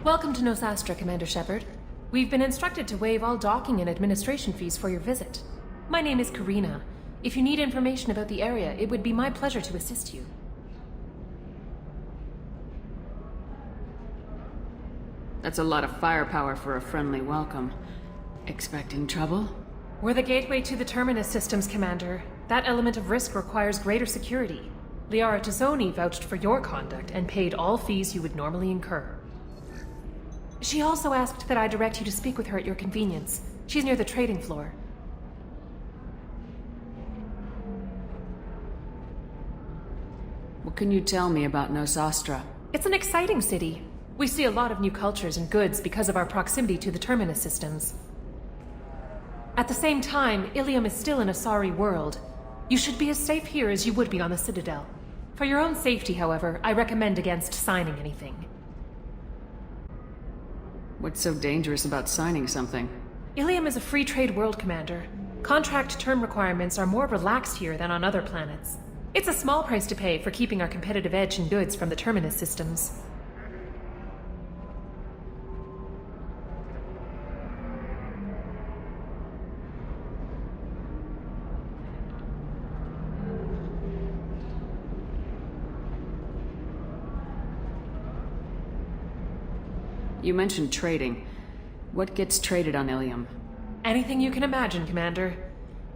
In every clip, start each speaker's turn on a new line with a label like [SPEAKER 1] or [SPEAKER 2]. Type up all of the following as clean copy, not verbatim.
[SPEAKER 1] Welcome to Astra, Commander Shepard. We've been instructed to waive all docking and administration fees for your visit. My name is Karina. If you need information about the area, it would be my pleasure to assist you.
[SPEAKER 2] That's a lot of firepower for a friendly welcome. Expecting trouble?
[SPEAKER 1] We're the gateway to the Terminus systems, Commander. That element of risk requires greater security. Liara Tazzoni vouched for your conduct and paid all fees you would normally incur. She also asked that I direct you to speak with her at your convenience. She's near the trading floor.
[SPEAKER 2] What can you tell me about Astra?
[SPEAKER 1] It's an exciting city. We see a lot of new cultures and goods because of our proximity to the Terminus systems. At the same time, Illium is still an Asari world. You should be as safe here as you would be on the Citadel. For your own safety, however, I recommend against signing anything.
[SPEAKER 2] What's so dangerous about signing something?
[SPEAKER 1] Illium is a free trade world, Commander. Contract term requirements are more relaxed here than on other planets. It's a small price to pay for keeping our competitive edge in goods from the Terminus systems.
[SPEAKER 2] You mentioned trading. What gets traded on Illium?
[SPEAKER 1] Anything you can imagine, Commander.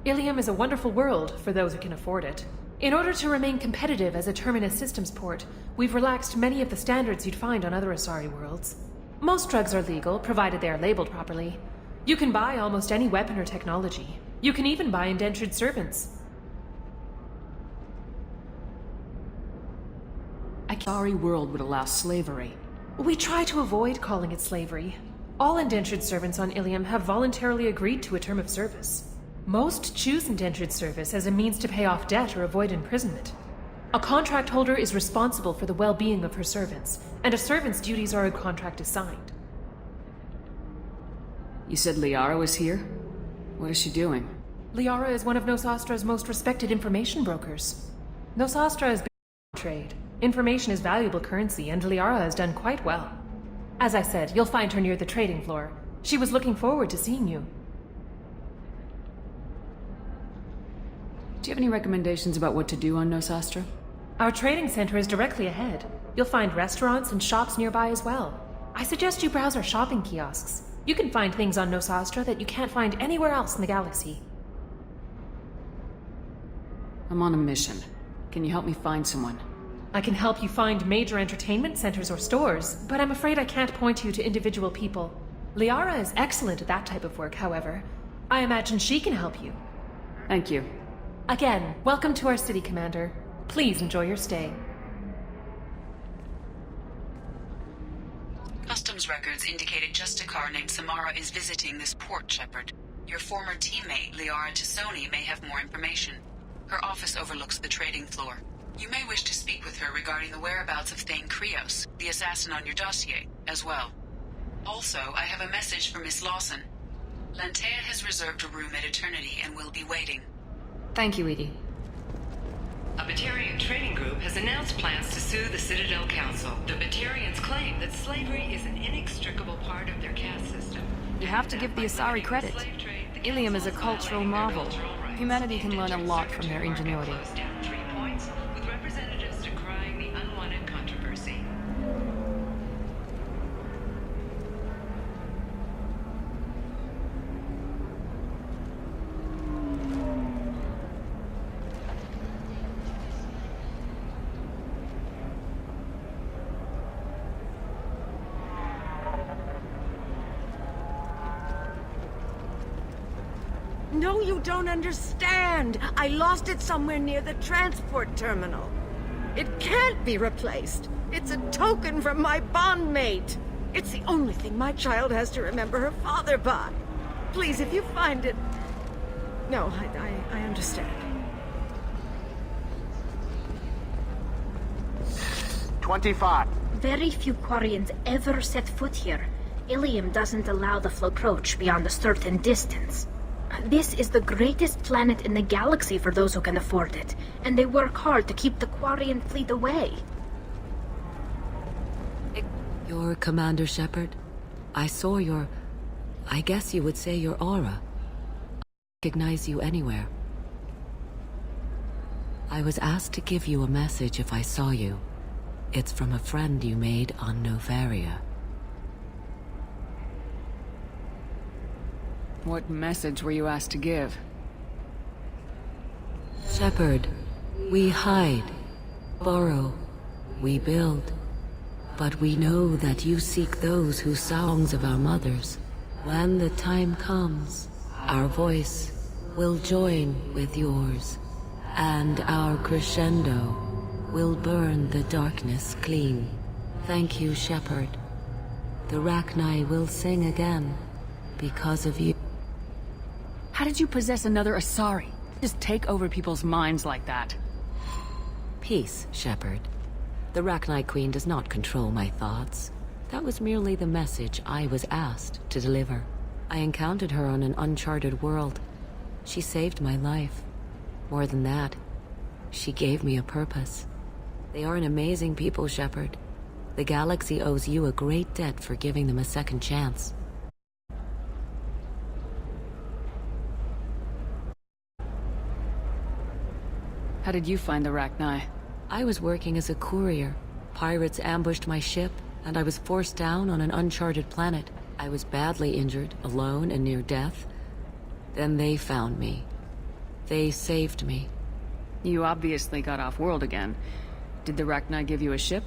[SPEAKER 1] Illium is a wonderful world for those who can afford it. In order to remain competitive as a Terminus systems port, we've relaxed many of the standards you'd find on other Asari worlds. Most drugs are legal, provided they are labeled properly. You can buy almost any weapon or technology. You can even buy indentured servants.
[SPEAKER 2] A Asari world would allow slavery.
[SPEAKER 1] We try to avoid calling it slavery. All indentured servants on Illium have voluntarily agreed to a term of service. Most choose indentured service as a means to pay off debt or avoid imprisonment. A contract holder is responsible for the well-being of her servants, and a servant's duties are a contract assigned.
[SPEAKER 2] You said Liara was here? What is she doing?
[SPEAKER 1] Liara is one of Astra's most respected information brokers. Astra is big in trade. Information is valuable currency, and Liara has done quite well. As I said, you'll find her near the trading floor. She was looking forward to seeing you.
[SPEAKER 2] Do you have any recommendations about what to do on Astra?
[SPEAKER 1] Our trading center is directly ahead. You'll find restaurants and shops nearby as well. I suggest you browse our shopping kiosks. You can find things on Astra that you can't find anywhere else in the galaxy.
[SPEAKER 2] I'm on a mission. Can you help me find someone?
[SPEAKER 1] I can help you find major entertainment centers or stores, but I'm afraid I can't point you to individual people. Liara is excellent at that type of work, however. I imagine she can help you.
[SPEAKER 2] Thank you.
[SPEAKER 1] Again, welcome to our city, Commander. Please enjoy your stay.
[SPEAKER 3] Customs records indicated just a car named Samara is visiting this port, Shepard. Your former teammate, Liara Tazzoni, may have more information. Her office overlooks the trading floor. You may wish to speak with her regarding the whereabouts of Thane Krios, the assassin on your dossier, as well. Also, I have a message for Miss Lawson. Lantea has reserved a room at Eternity and will be waiting.
[SPEAKER 2] Thank you, Edie.
[SPEAKER 4] A Batarian trading group has announced plans to sue the Citadel Council. The Batarians claim that slavery is an inextricable part of their caste system.
[SPEAKER 5] You have to give the Asari credit. Illium is a cultural marvel. Humanity can learn a lot from their ingenuity.
[SPEAKER 4] With representatives decrying the unwanted controversy.
[SPEAKER 6] No, you don't understand. I lost it somewhere near the transport terminal. It can't be replaced. It's a token from my bondmate. It's the only thing my child has to remember her father by. Please, if you find it... No, I understand.
[SPEAKER 7] 25.
[SPEAKER 8] Very few Quarians ever set foot here. Illium doesn't allow the flow approach beyond a certain distance. This is the greatest planet in the galaxy for those who can afford it, and they work hard to keep the Quarian fleet away.
[SPEAKER 9] You're Commander Shepard? I saw your... I guess you would say your aura. I recognize you anywhere. I was asked to give you a message if I saw you. It's from a friend you made on Novaria.
[SPEAKER 2] What message were you asked to give?
[SPEAKER 9] Shepard, we hide, borrow, we build. But we know that you seek those who songs of our mothers. When the time comes, our voice will join with yours, and our crescendo will burn the darkness clean. Thank you, Shepard. The Rachni will sing again because of you.
[SPEAKER 2] How did you possess another Asari? Just take over people's minds like that.
[SPEAKER 9] Peace, Shepard. The Rachni Queen does not control my thoughts. That was merely the message I was asked to deliver. I encountered her on an uncharted world. She saved my life. More than that, she gave me a purpose. They are an amazing people, Shepard. The galaxy owes you a great debt for giving them a second chance.
[SPEAKER 2] How did you find the Rachni?
[SPEAKER 9] I was working as a courier. Pirates ambushed my ship, and I was forced down on an uncharted planet. I was badly injured, alone and near death. Then they found me. They saved me.
[SPEAKER 2] You obviously got off-world again. Did the Rachni give you a ship?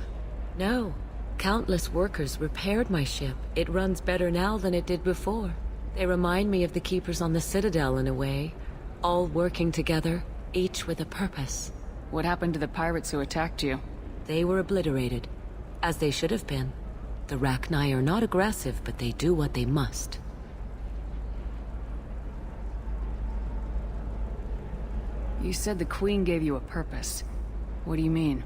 [SPEAKER 9] No. Countless workers repaired my ship. It runs better now than it did before. They remind me of the Keepers on the Citadel in a way. All working together, each with a purpose.
[SPEAKER 2] What happened to the pirates who attacked you?
[SPEAKER 9] They were obliterated, as they should have been. The Rachni are not aggressive, but they do what they must.
[SPEAKER 2] You said the Queen gave you a purpose. What do you mean?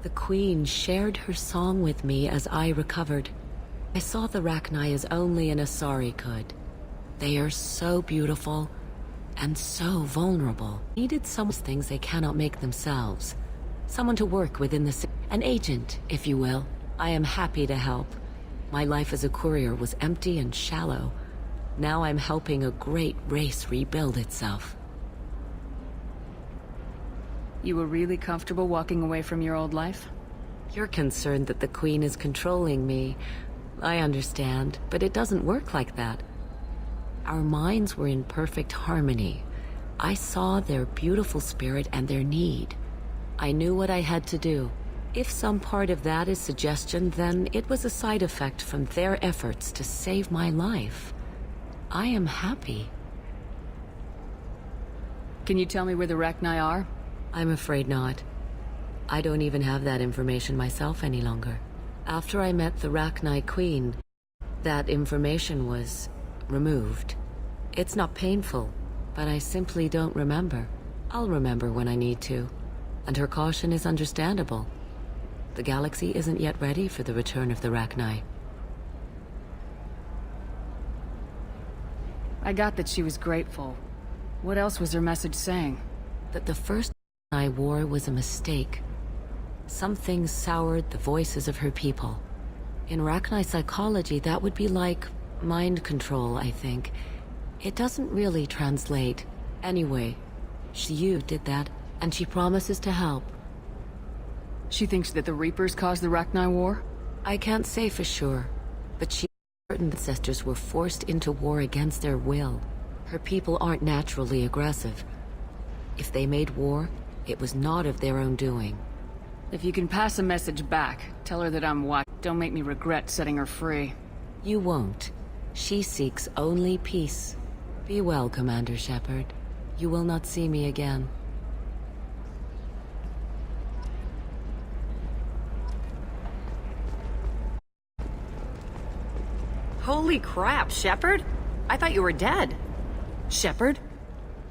[SPEAKER 9] The Queen shared her song with me as I recovered. I saw the Rachni as only an Asari could. They are so beautiful, and so vulnerable. Needed some things they cannot make themselves. Someone to work within the an agent, if you will. I am happy to help. My life as a courier was empty and shallow. Now I'm helping a great race rebuild itself.
[SPEAKER 2] You were really comfortable walking away from your old life?
[SPEAKER 9] You're concerned that the Queen is controlling me. I understand, but it doesn't work like that. Our minds were in perfect harmony. I saw their beautiful spirit and their need. I knew what I had to do. If some part of that is suggestion, then it was a side effect from their efforts to save my life. I am happy.
[SPEAKER 2] Can you tell me where the Rachni are?
[SPEAKER 9] I'm afraid not. I don't even have that information myself any longer. After I met the Rachni Queen, that information was removed. It's not painful, but I simply don't remember. I'll remember when I need to, and her caution is understandable. The galaxy isn't yet ready for the return of the Rachni.
[SPEAKER 2] I got that she was grateful. What else was her message saying?
[SPEAKER 9] That the first Rachni war was a mistake. Something soured the voices of her people. In Rachni psychology, that would be like mind control, I think. It doesn't really translate. Anyway, you did that, and she promises to help.
[SPEAKER 2] She thinks that the Reapers caused the Rachni war?
[SPEAKER 9] I can't say for sure, but she's certain ancestors were forced into war against their will. Her people aren't naturally aggressive. If they made war, it was not of their own doing.
[SPEAKER 2] If you can pass a message back, tell her that I'm watching. Don't make me regret setting her free.
[SPEAKER 9] You won't. She seeks only peace. Be well, Commander Shepard. You will not see me again.
[SPEAKER 6] Holy crap, Shepard! I thought you were dead.
[SPEAKER 10] Shepard?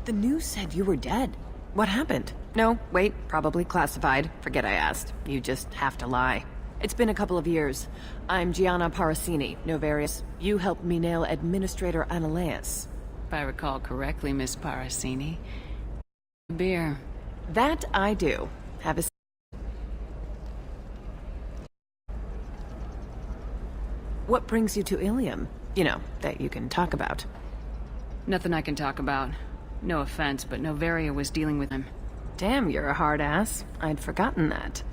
[SPEAKER 10] The news said you were dead. What happened? No, wait, probably classified. Forget I asked. You just have to lie. It's been a couple of years. I'm Gianna Parasini, Novarius. You helped me nail Administrator Analaeus.
[SPEAKER 2] If I recall correctly, Miss Parasini. Beer.
[SPEAKER 10] That I do. Have a... What brings you to Illium? You know, that you can talk about.
[SPEAKER 2] Nothing I can talk about. No offense, but Noveria was dealing with him.
[SPEAKER 10] Damn, you're a hard ass. I'd forgotten that.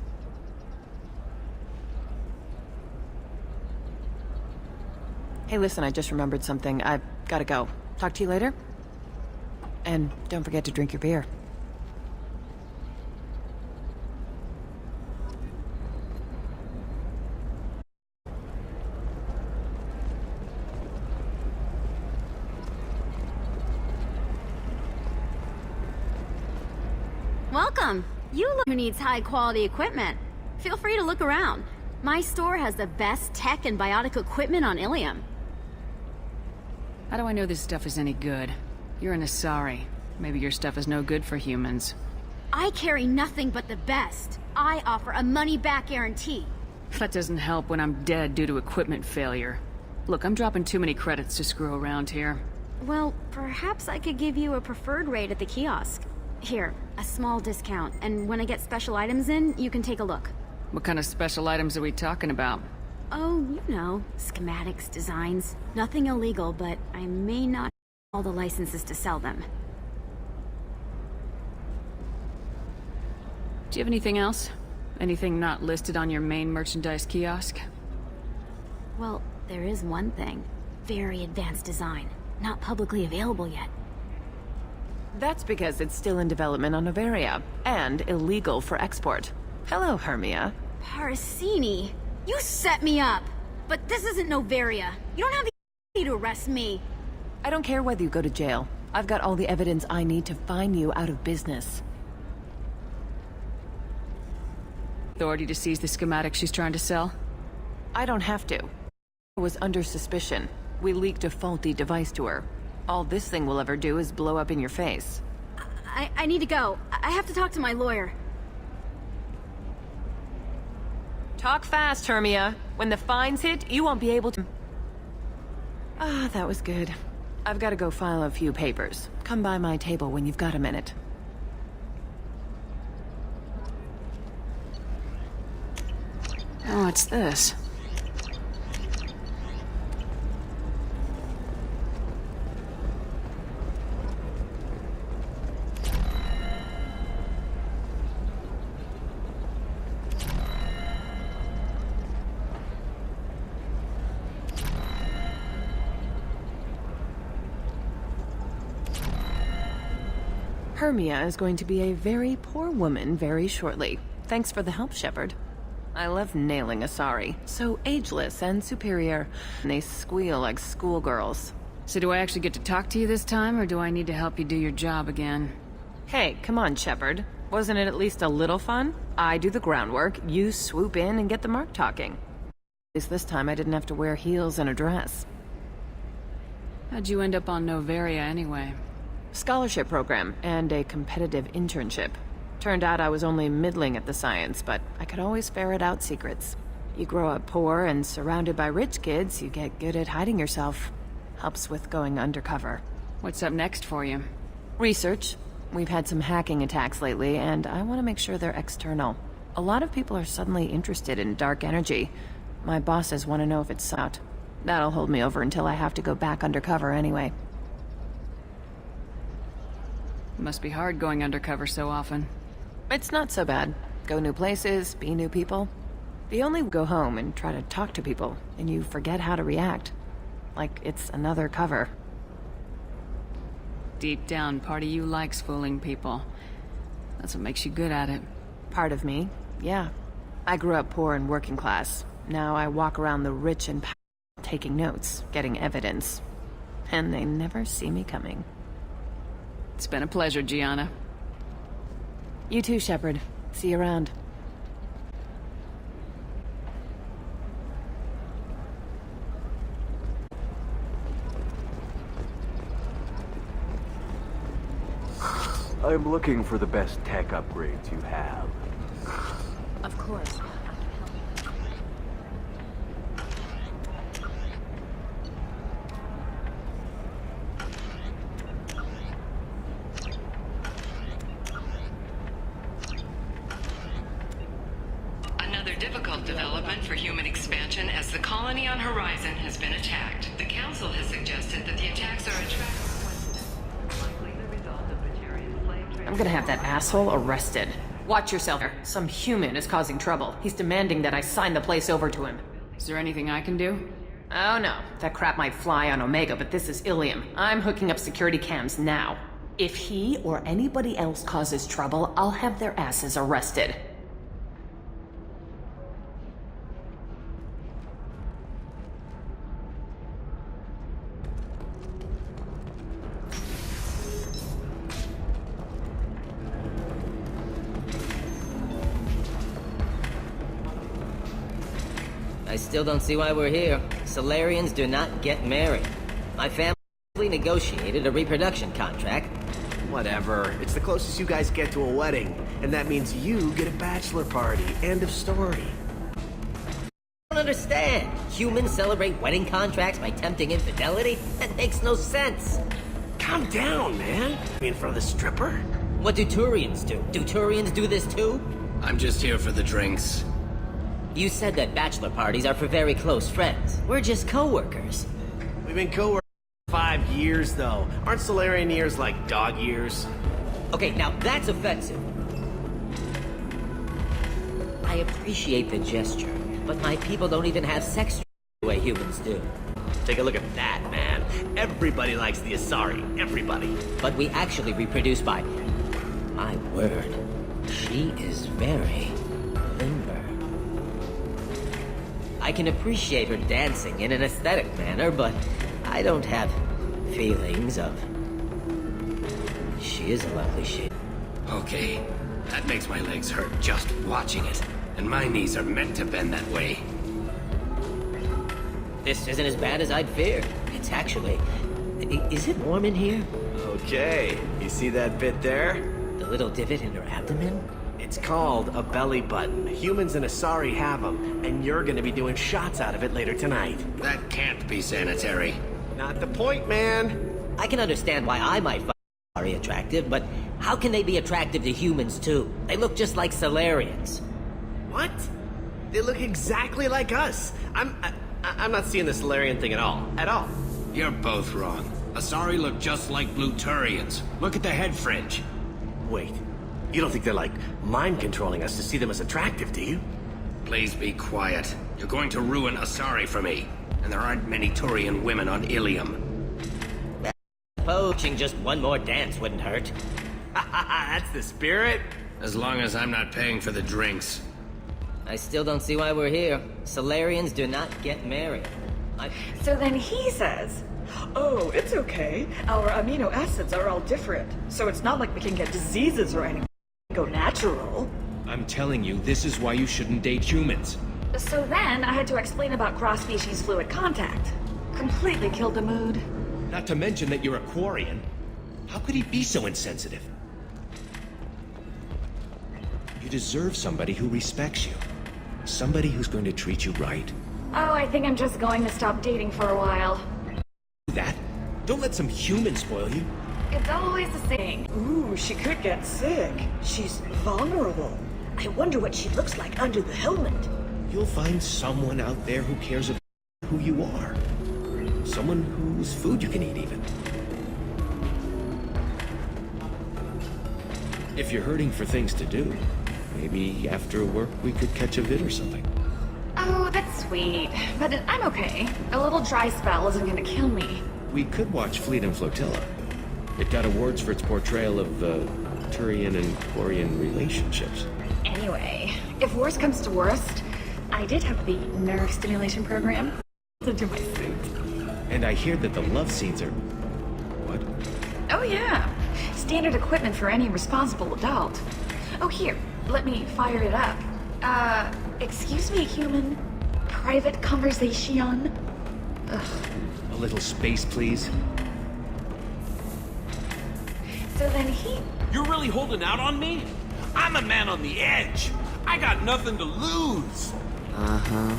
[SPEAKER 10] Hey, listen, I just remembered something. I've gotta go. Talk to you later? And don't forget to drink your beer.
[SPEAKER 11] Welcome. You look who needs high-quality equipment. Feel free to look around. My store has the best tech and biotic equipment on Illium.
[SPEAKER 2] How do I know this stuff is any good? You're an Asari. Maybe your stuff is no good for humans.
[SPEAKER 11] I carry nothing but the best. I offer a money-back guarantee.
[SPEAKER 2] That doesn't help when I'm dead due to equipment failure. Look, I'm dropping too many credits to screw around here.
[SPEAKER 11] Well, perhaps I could give you a preferred rate at the kiosk. Here, a small discount, and when I get special items in, you can take a look.
[SPEAKER 2] What kind of special items are we talking about?
[SPEAKER 11] Oh, you know, schematics, designs. Nothing illegal, but I may not have all the licenses to sell them.
[SPEAKER 2] Do you have anything else? Anything not listed on your main merchandise kiosk?
[SPEAKER 11] Well, there is one thing. Very advanced design. Not publicly available yet.
[SPEAKER 10] That's because it's still in development on Noveria, and illegal for export. Hello, Hermia.
[SPEAKER 11] Parasini! You set me up! But this isn't Noveria. You don't have the to arrest me.
[SPEAKER 10] I don't care whether you go to jail. I've got all the evidence I need to find you out of business.
[SPEAKER 2] Authority to seize the schematic she's trying to sell?
[SPEAKER 10] I don't have to. I was under suspicion. We leaked a faulty device to her. All this thing will ever do is blow up in your face.
[SPEAKER 11] I need to go. I have to talk to my lawyer.
[SPEAKER 10] Talk fast, Hermia. When the fines hit, you won't be able to... Ah, that was good. I've got to go file a few papers. Come by my table when you've got a minute.
[SPEAKER 2] Oh, what's this?
[SPEAKER 10] Hermia is going to be a very poor woman very shortly. Thanks for the help, Shepard. I love nailing Asari. So ageless and superior. And they squeal like schoolgirls.
[SPEAKER 2] So do I actually get to talk to you this time, or do I need to help you do your job again?
[SPEAKER 10] Hey, come on, Shepard. Wasn't it at least a little fun? I do the groundwork, you swoop in and get the mark talking. At least this time I didn't have to wear heels and a dress.
[SPEAKER 2] How'd you end up on Noveria anyway?
[SPEAKER 10] Scholarship program and a competitive internship. Turned out I was only middling at the science, but I could always ferret out secrets. You grow up poor and surrounded by rich kids, you get good at hiding yourself. Helps with going undercover.
[SPEAKER 2] What's up next for you?
[SPEAKER 10] Research. We've had some hacking attacks lately, and I want to make sure they're external. A lot of people are suddenly interested in dark energy. My bosses want to know if it's out. That'll hold me over until I have to go back undercover anyway.
[SPEAKER 2] Must be hard going undercover so often.
[SPEAKER 10] It's not so bad. Go new places, be new people. The only go home and try to talk to people, and you forget how to react. Like it's another cover.
[SPEAKER 2] Deep down, part of you likes fooling people. That's what makes you good at it.
[SPEAKER 10] Part of me, yeah. I grew up poor and working class. Now I walk around the rich and powerful, taking notes, getting evidence. And they never see me coming.
[SPEAKER 2] It's been a pleasure, Gianna.
[SPEAKER 10] You too, Shepard. See you around.
[SPEAKER 12] I'm looking for the best tech upgrades you have.
[SPEAKER 8] Of course.
[SPEAKER 4] Another difficult development for human expansion as the colony on Horizon has been attacked. The Council has suggested that the attacks are a track likely the result of Batarian slave trade.
[SPEAKER 10] I'm gonna have that asshole arrested. Watch yourself. Some human is causing trouble. He's demanding that I sign the place over to him.
[SPEAKER 2] Is there anything I can do?
[SPEAKER 10] Oh no, that crap might fly on Omega, but this is Illium. I'm hooking up security cams now. If he or anybody else causes trouble, I'll have their asses arrested.
[SPEAKER 13] I still don't see why we're here. Solarians do not get married. My family negotiated a reproduction contract.
[SPEAKER 14] Whatever. It's the closest you guys get to a wedding. And that means you get a bachelor party. End of story.
[SPEAKER 13] I don't understand. Humans celebrate wedding contracts by tempting infidelity? That makes no sense.
[SPEAKER 14] Calm down, man. In front of the stripper?
[SPEAKER 13] What do Turians do? Do Turians do this too?
[SPEAKER 15] I'm just here for the drinks.
[SPEAKER 13] You said that bachelor parties are for very close friends. We're just co-workers.
[SPEAKER 14] We've been co-workers for 5 years, though. Aren't Solarian years like dog years?
[SPEAKER 13] Okay, now that's offensive. I appreciate the gesture, but my people don't even have sex the way humans do.
[SPEAKER 14] Take a look at that, man. Everybody likes the Asari. Everybody.
[SPEAKER 13] But we actually reproduce by... My word. She is very limber. I can appreciate her dancing in an aesthetic manner, but I don't have feelings of... She is a lovely shape.
[SPEAKER 15] Okay, that makes my legs hurt just watching it. And my knees are meant to bend that way.
[SPEAKER 13] This isn't as bad as I'd feared. It's actually... Is it warm in here?
[SPEAKER 14] Okay, you see that bit there?
[SPEAKER 13] The little divot in her abdomen?
[SPEAKER 14] It's called a belly button. Humans and Asari have them, and you're gonna be doing shots out of it later tonight.
[SPEAKER 15] That can't be sanitary.
[SPEAKER 14] Not the point, man.
[SPEAKER 13] I can understand why I might find Asari attractive, but how can they be attractive to humans too? They look just like Solarians.
[SPEAKER 14] What? They look exactly like us. I'm not seeing the Solarian thing at all. At all.
[SPEAKER 15] You're both wrong. Asari look just like blue Turians. Look at the head fringe.
[SPEAKER 14] Wait. You don't think they're, like, mind-controlling us to see them as attractive, do you?
[SPEAKER 15] Please be quiet. You're going to ruin Asari for me. And there aren't many Turian women on Illium.
[SPEAKER 13] Poaching just one more dance wouldn't hurt.
[SPEAKER 14] That's the spirit.
[SPEAKER 15] As long as I'm not paying for the drinks.
[SPEAKER 13] I still don't see why we're here. Solarians do not get married.
[SPEAKER 16] So then he says, oh, it's okay. Our amino acids are all different. So it's not like we can get diseases or anything. Go natural.
[SPEAKER 17] I'm telling you, this is why you shouldn't date humans.
[SPEAKER 16] So then I had to explain about cross-species fluid contact. Completely killed the mood.
[SPEAKER 17] Not to mention that you're a Quarian. How could he be so insensitive? You deserve somebody who respects you. Somebody who's going to treat you right.
[SPEAKER 16] Oh, I think I'm just going to stop dating for a while.
[SPEAKER 17] That? Don't let some human spoil you.
[SPEAKER 16] It's always the same. Ooh, she could get sick. She's vulnerable. I wonder what she looks like under the helmet.
[SPEAKER 17] You'll find someone out there who cares about who you are. Someone whose food you can eat, even. If you're hurting for things to do, maybe after work we could catch a vid or something.
[SPEAKER 16] Oh, that's sweet. But I'm okay. A little dry spell isn't gonna kill me.
[SPEAKER 17] We could watch Fleet and Flotilla. It got awards for its portrayal of Turian and Quarian relationships.
[SPEAKER 16] Anyway, if worst comes to worst, I did have the nerve stimulation program into my suit.
[SPEAKER 17] And I hear that the love scenes are... What?
[SPEAKER 16] Oh yeah. Standard equipment for any responsible adult. Oh here, let me fire it up. Excuse me, human. Private conversation. Ugh.
[SPEAKER 17] A little space, please.
[SPEAKER 16] So then he...
[SPEAKER 18] You're really holding out on me? I'm a man on the edge. I got nothing to lose.
[SPEAKER 13] Uh-huh.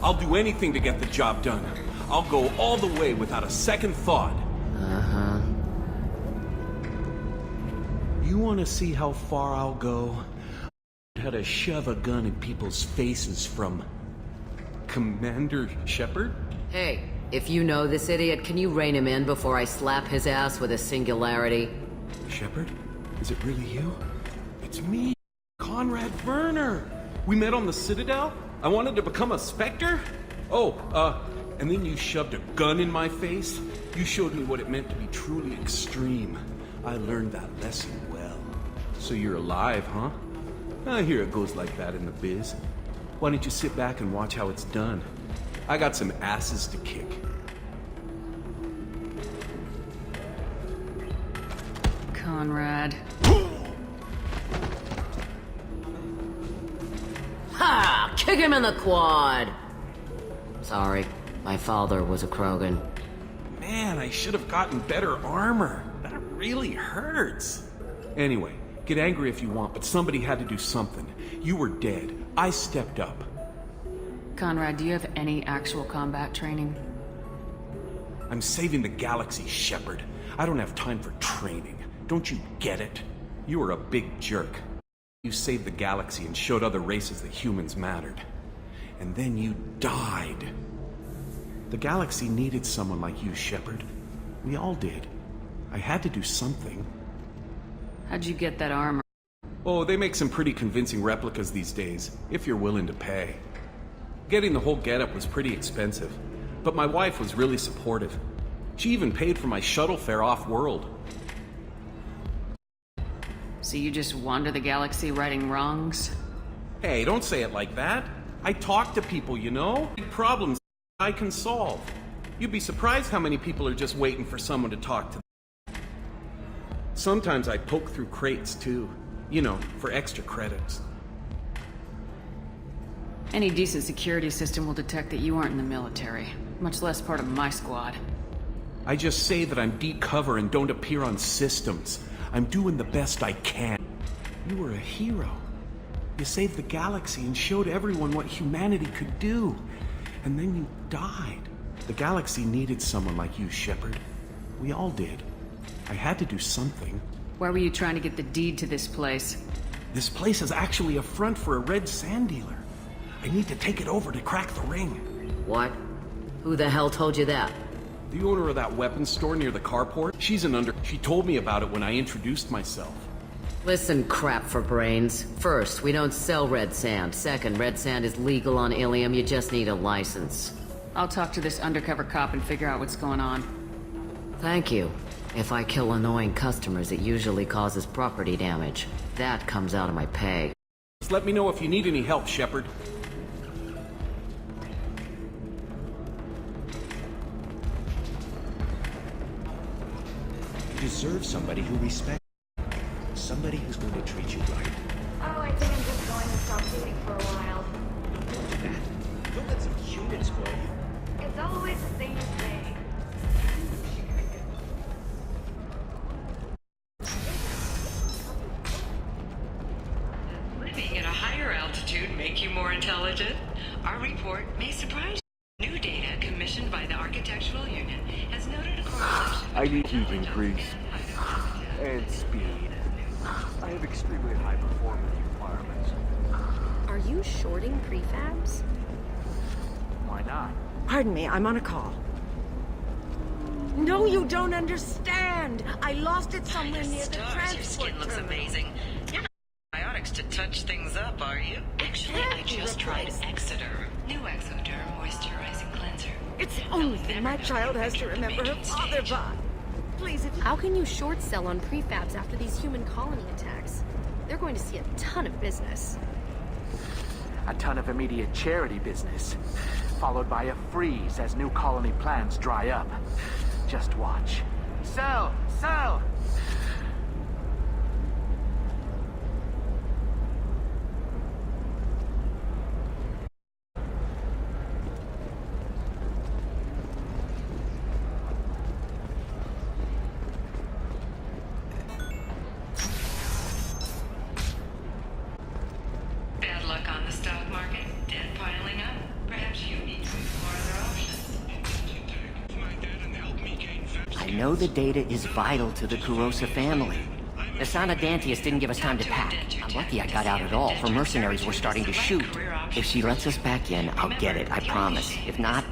[SPEAKER 18] I'll do anything to get the job done. I'll go all the way without a second thought.
[SPEAKER 13] Uh-huh.
[SPEAKER 18] You want to see how far I'll go? how to shove a gun in people's faces from Commander Shepard?
[SPEAKER 9] Hey, if you know this idiot, can you rein him in before I slap his ass with a singularity?
[SPEAKER 18] Shepard? Is it really you? It's me, Conrad Werner. We met on the Citadel? I wanted to become a Spectre? And then you shoved a gun in my face? You showed me what it meant to be truly extreme. I learned that lesson well. So you're alive, huh? I hear it goes like that in the biz. Why don't you sit back and watch how it's done? I got some asses to kick.
[SPEAKER 2] Conrad.
[SPEAKER 9] Ha! Kick him in the quad! Sorry, my father was a Krogan.
[SPEAKER 18] Man, I should have gotten better armor. That really hurts. Anyway, get angry if you want, but somebody had to do something. You were dead. I stepped up.
[SPEAKER 2] Conrad, do you have any actual combat training?
[SPEAKER 18] I'm saving the galaxy, Shepard. I don't have time for training. Don't you get it? You were a big jerk. You saved the galaxy and showed other races that humans mattered. And then you died. The galaxy needed someone like you, Shepard. We all did. I had to do something.
[SPEAKER 2] How'd you get that armor?
[SPEAKER 18] Oh, they make some pretty convincing replicas these days, if you're willing to pay. Getting the whole getup was pretty expensive, but my wife was really supportive. She even paid for my shuttle fare off-world.
[SPEAKER 2] So you just wander the galaxy righting wrongs?
[SPEAKER 18] Hey, don't say it like that. I talk to people, you know? Big problems I can solve. You'd be surprised how many people are just waiting for someone to talk to them. Sometimes I poke through crates, too. You know, for extra credits.
[SPEAKER 2] Any decent security system will detect that you aren't in the military, much less part of my squad.
[SPEAKER 18] I just say that I'm deep cover and don't appear on systems. I'm doing the best I can. You were a hero. You saved the galaxy and showed everyone what humanity could do. And then you died. The galaxy needed someone like you, Shepard. We all did. I had to do something.
[SPEAKER 2] Why were you trying to get the deed to this place?
[SPEAKER 18] This place is actually a front for a red sand dealer. I need to take it over to crack the ring.
[SPEAKER 9] What? Who the hell told you that?
[SPEAKER 18] The owner of that weapons store near the carport. She told me about it when I introduced myself.
[SPEAKER 9] Listen, crap for brains. First, we don't sell red sand. Second, red sand is legal on Illium. You just need a license.
[SPEAKER 2] I'll talk to this undercover cop and figure out what's going on.
[SPEAKER 9] Thank you. If I kill annoying customers, it usually causes property damage. That comes out of my pay.
[SPEAKER 18] Just let me know if you need any help, Shepard.
[SPEAKER 17] You deserve somebody who respects you. Somebody who's going to treat you right.
[SPEAKER 16] Oh, I think I'm just going to stop dating for a while.
[SPEAKER 17] Don't do that. Don't let some humans call you.
[SPEAKER 16] It's always the same thing. Living at a higher altitude make you more intelligent? Our report may surprise you. New data commissioned by the Architectural Unit has noted a correlation.
[SPEAKER 12] I need heat increase. And speed. I have extremely high performance requirements.
[SPEAKER 19] Are you shorting prefabs?
[SPEAKER 12] Why not?
[SPEAKER 6] Pardon me, I'm on a call. No, you don't understand. I lost it somewhere near the transport
[SPEAKER 4] Your skin looks
[SPEAKER 6] terminal.
[SPEAKER 4] amazing. You're not antibiotics to touch things up, are you? Actually, I just tried Exoderm. New Exoderm moisturizing cleanser.
[SPEAKER 6] It's the only thing my child has to remember her father by. Please, if you...
[SPEAKER 19] How can you short sell on prefabs after these human colony attacks? They're going to see a ton of business.
[SPEAKER 7] A ton of immediate charity business, followed by a freeze as new colony plans dry up. Just watch. Sell! Sell!
[SPEAKER 4] Bad luck on the stock market. Debt piling up. Perhaps you need to explore other options.
[SPEAKER 20] I know the data is vital to the Kurosa family. The Sanadantius didn't give us time to pack. Lucky I got out at all. Her mercenaries were starting to shoot. If she lets us back in, I'll get it, I promise. If not,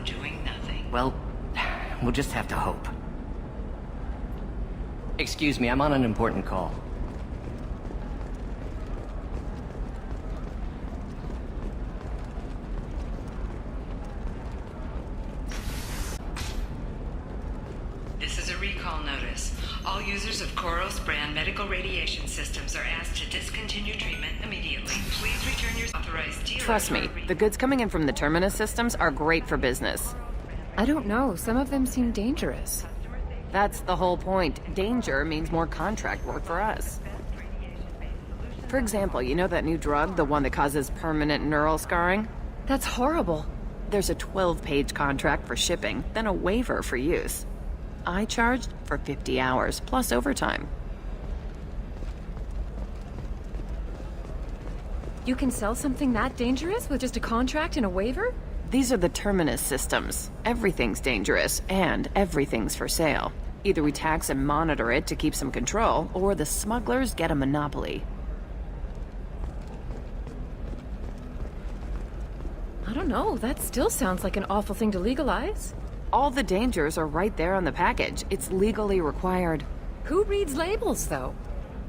[SPEAKER 20] well, we'll just have to hope. Excuse me, I'm on an important call.
[SPEAKER 4] This is a recall notice. All users of Koros brand medical radiation systems are asked to discontinue treatment immediately. Please return your authorized dealer.
[SPEAKER 10] Trust me, the goods coming in from the Terminus systems are great for business.
[SPEAKER 1] I don't know. Some of them seem dangerous.
[SPEAKER 10] That's the whole point. Danger means more contract work for us. For example, you know that new drug, the one that causes permanent neural scarring?
[SPEAKER 1] That's horrible.
[SPEAKER 10] There's a 12-page contract for shipping, then a waiver for use. I charged for 50 hours, plus overtime.
[SPEAKER 1] You can sell something that dangerous with just a contract and a waiver?
[SPEAKER 10] These are the Terminus systems. Everything's dangerous, and everything's for sale. Either we tax and monitor it to keep some control, or the smugglers get a monopoly.
[SPEAKER 1] I don't know, that still sounds like an awful thing to legalize.
[SPEAKER 10] All the dangers are right there on the package. It's legally required.
[SPEAKER 1] Who reads labels, though?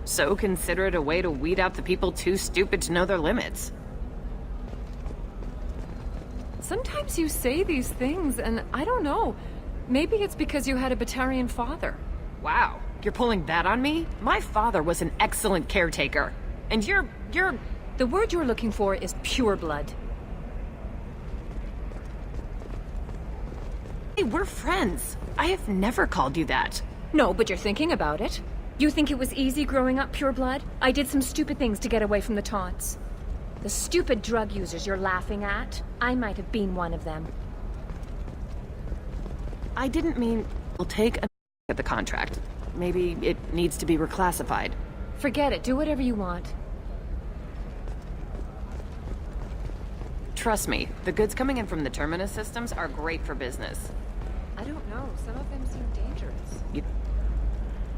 [SPEAKER 10] So consider it a way to weed out the people too stupid to know their limits.
[SPEAKER 1] Sometimes you say these things, and I don't know. Maybe it's because you had a Batarian father.
[SPEAKER 10] Wow, you're pulling that on me? My father was an excellent caretaker. And you're...
[SPEAKER 1] The word you're looking for is pure blood.
[SPEAKER 10] Hey, we're friends. I have never called you that.
[SPEAKER 1] No, but you're thinking about it. You think it was easy growing up pure blood? I did some stupid things to get away from the taunts. The stupid drug users you're laughing at, I might have been one of them.
[SPEAKER 10] I didn't mean... We'll take a at the contract. Maybe it needs to be reclassified.
[SPEAKER 1] Forget it. Do whatever you want.
[SPEAKER 10] Trust me, the goods coming in from the Terminus systems are great for business.
[SPEAKER 1] I don't know. Some of them seem dangerous.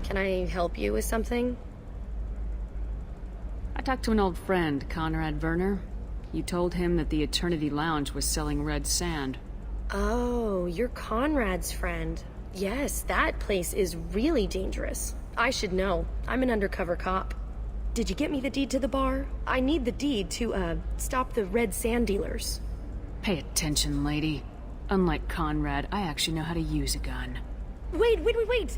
[SPEAKER 19] Can I help you with something?
[SPEAKER 2] I talked to an old friend, Conrad Werner. You told him that the Eternity Lounge was selling red sand.
[SPEAKER 19] Oh, you're Conrad's friend. Yes, that place is really dangerous. I should know. I'm an undercover cop. Did you get me the deed to the bar? I need the deed to, stop the red sand dealers.
[SPEAKER 2] Pay attention, lady. Unlike Conrad, I actually know how to use a gun.
[SPEAKER 19] Wait!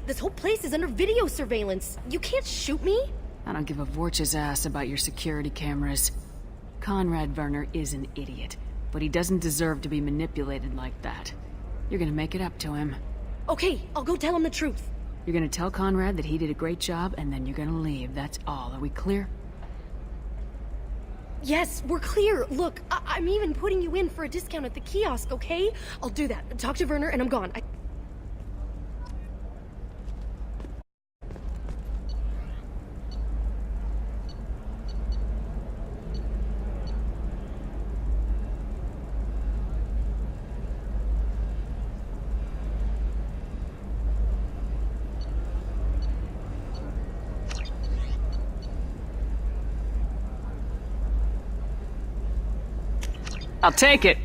[SPEAKER 19] This whole place is under video surveillance. You can't shoot me?
[SPEAKER 2] I don't give a Vorch's ass about your security cameras. Conrad Werner is an idiot, but he doesn't deserve to be manipulated like that. You're gonna make it up to him.
[SPEAKER 19] Okay, I'll go tell him the truth.
[SPEAKER 2] You're gonna tell Conrad that he did a great job, and then you're gonna leave. That's all. Are we clear?
[SPEAKER 19] Yes, we're clear. Look, I'm even putting you in for a discount at the kiosk, okay? I'll do that. Talk to Werner and I'm gone.
[SPEAKER 2] I'll take it.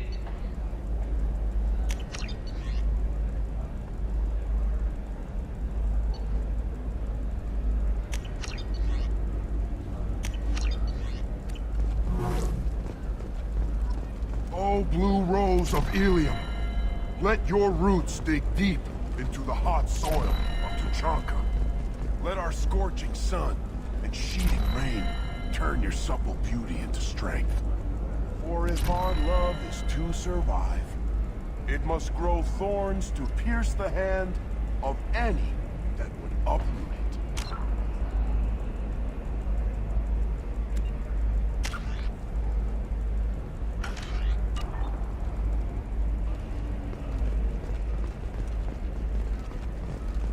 [SPEAKER 21] Oh, blue rose of Illium, let your roots dig deep into the hot soil of Tuchanka. Let our scorching sun and sheeting rain turn your supple beauty into strength. For if our love is to survive, it must grow thorns to pierce the hand of any that would uproot it.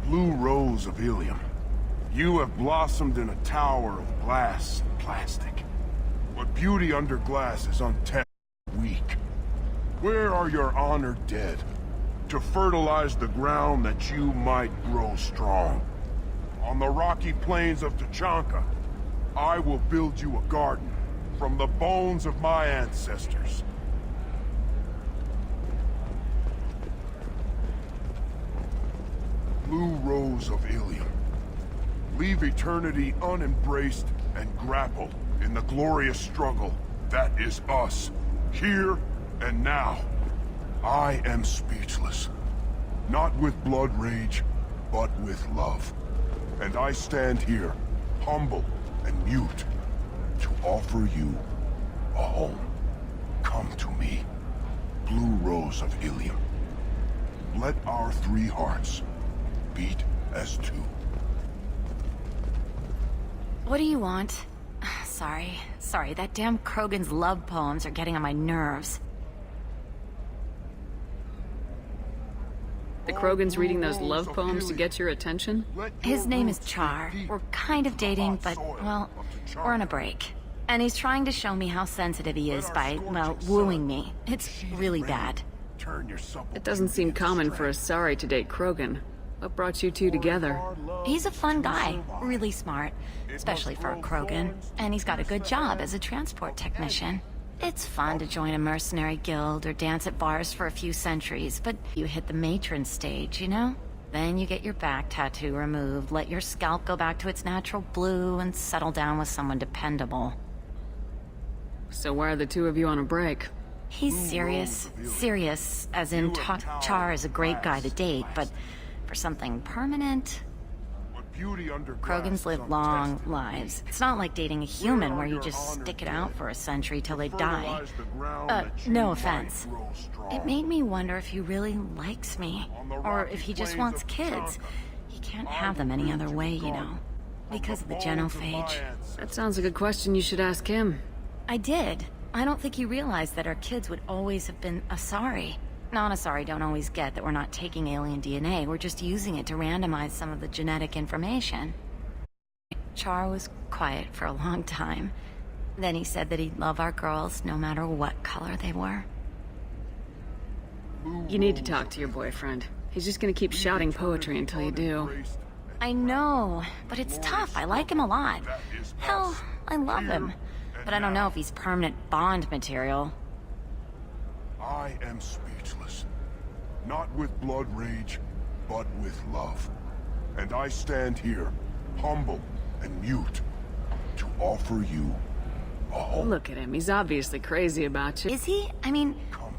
[SPEAKER 21] Blue rose of Illium, you have blossomed in a tower of glass and plastic. But beauty under glass is untapped and weak. Where are your honored dead to fertilize the ground that you might grow strong? On the rocky plains of Tuchanka, I will build you a garden from the bones of my ancestors. Blue Rose of Illium. Leave eternity unembraced and grapple in the glorious struggle that is us, here and now. I am speechless. Not with blood rage, but with love. And I stand here, humble and mute, to offer you a home. Come to me, Blue Rose of Illium. Let our three hearts beat as two.
[SPEAKER 11] What do you want? Sorry, that damn Krogan's love poems are getting on my nerves.
[SPEAKER 2] The Krogan's reading those love poems to get your attention?
[SPEAKER 11] His name is Char. We're kind of dating, but, well, we're on a break. And he's trying to show me how sensitive he is by, well, wooing me. It's really bad.
[SPEAKER 2] It doesn't seem common for Asari to date Krogan. What brought you two together?
[SPEAKER 11] He's a fun guy, really smart, especially for a Krogan. And he's got a good job as a transport technician. It's fun to join a mercenary guild or dance at bars for a few centuries, but you hit the matron stage, you know? Then you get your back tattoo removed, let your scalp go back to its natural blue, and settle down with someone dependable.
[SPEAKER 2] So why are the two of you on a break?
[SPEAKER 11] He's serious. Serious, as in Char is a great guy to date, but for something permanent... Krogans live long lives. It's not like dating a human where you just stick it out for a century till they die. No offense. It made me wonder if he really likes me, or if he just wants kids. He can't have them any other way, you know, because of the genophage.
[SPEAKER 2] That sounds like a question you should ask him.
[SPEAKER 11] I did. I don't think he realized that our kids would always have been Asari. Non-Asari don't always get that we're not taking alien DNA, we're just using it to randomize some of the genetic information. Char was quiet for a long time. Then he said that he'd love our girls no matter what color they were.
[SPEAKER 2] You need to talk to your boyfriend. He's just gonna keep shouting poetry until you do.
[SPEAKER 11] I know, but it's tough. I like him a lot. Hell, I love him. But I don't know if he's permanent Bond material.
[SPEAKER 21] I am speechless. Not with blood rage, but with love. And I stand here, humble and mute, to offer you a home.
[SPEAKER 2] Look at him. He's obviously crazy about you.
[SPEAKER 11] Is he? I mean,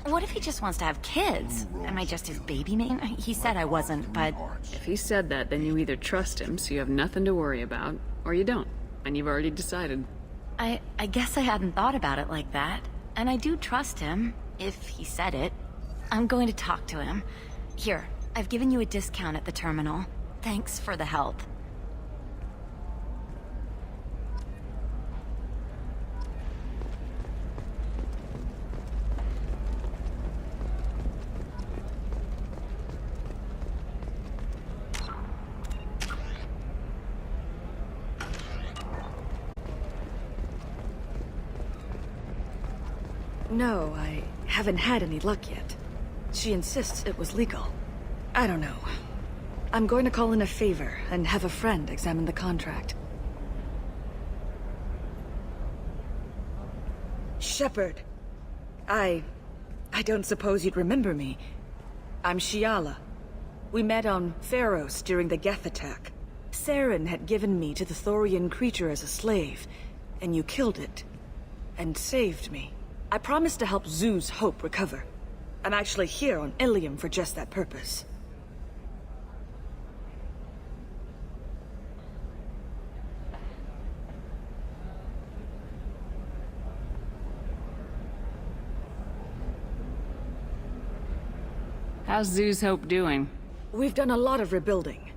[SPEAKER 11] what if he just wants to have kids? Am I just his baby man? He said I wasn't, but...
[SPEAKER 2] If he said that, then you either trust him, so you have nothing to worry about, or you don't, and you've already decided.
[SPEAKER 11] I guess I hadn't thought about it like that. And I do trust him. If he said it. I'm going to talk to him. Here, I've given you a discount at the terminal. Thanks for the help.
[SPEAKER 3] No, I haven't had any luck yet. She insists it was legal. I don't know. I'm going to call in a favor and have a friend examine the contract. Shepard. I don't suppose you'd remember me. I'm Shiala. We met on Pharos during the Geth attack. Saren had given me to the Thorian creature as a slave, and you killed it. And saved me. I promised to help Zoo's Hope recover. I'm actually here on Illium for just that purpose.
[SPEAKER 2] How's Zoo's Hope doing?
[SPEAKER 3] We've done a lot of rebuilding.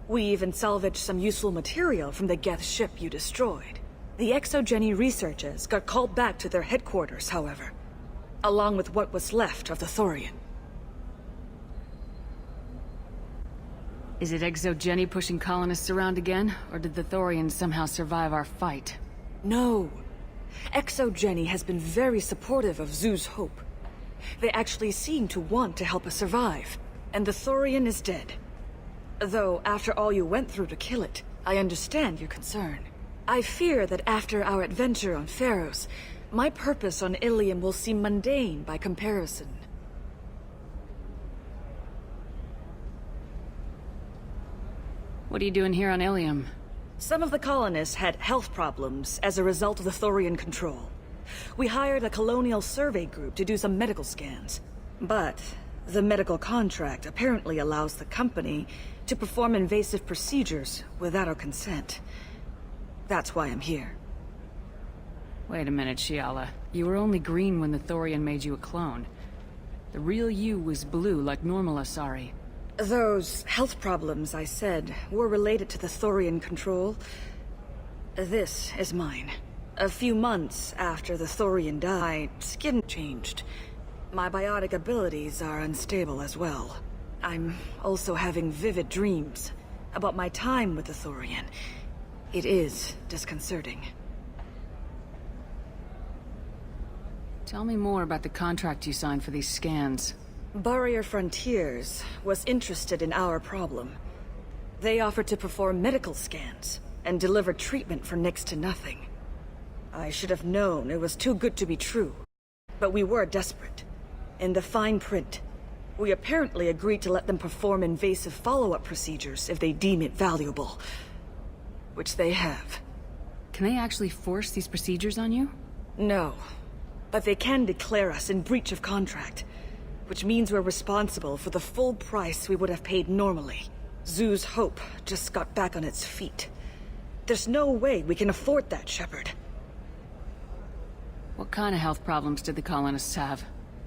[SPEAKER 3] We even salvaged some useful material from the Geth ship you destroyed. The Exogeny researchers got called back to their headquarters, however, along with what was left of the Thorian.
[SPEAKER 2] Is it Exogeny pushing colonists around again, or did the Thorians somehow survive our fight?
[SPEAKER 3] No. Exogeny has been very supportive of Zoo's Hope. They actually seem to want to help us survive, and the Thorian is dead. Though, after all you went through to kill it, I understand your concern. I fear that after our adventure on Pharos, my purpose on Illium will seem mundane by comparison.
[SPEAKER 2] What are you doing here on Illium?
[SPEAKER 3] Some of the colonists had health problems as a result of the Thorian control. We hired a colonial survey group to do some medical scans. But the medical contract apparently allows the company to perform invasive procedures without our consent. That's why I'm here.
[SPEAKER 2] Wait a minute, Shiala. You were only green when the Thorian made you a clone. The real you was blue like normal Asari.
[SPEAKER 3] Those health problems I said were related to the Thorian control. This is mine. A few months after the Thorian died, skin changed. My biotic abilities are unstable as well. I'm also having vivid dreams about my time with the Thorian. It is disconcerting.
[SPEAKER 2] Tell me more about the contract you signed for these scans.
[SPEAKER 3] Barrier Frontiers was interested in our problem. They offered to perform medical scans and deliver treatment for next to nothing. I should have known it was too good to be true, but we were desperate. In the fine print, we apparently agreed to let them perform invasive follow-up procedures if they deem it valuable. Which they have.
[SPEAKER 2] Can they actually force these procedures on you?
[SPEAKER 3] No, but they can declare us in breach of contract, which means we're responsible for the full price we would have paid normally. Zoo's hope just got back on its feet. There's no way we can afford that, Shepard.
[SPEAKER 2] What kind of health problems did the colonists have?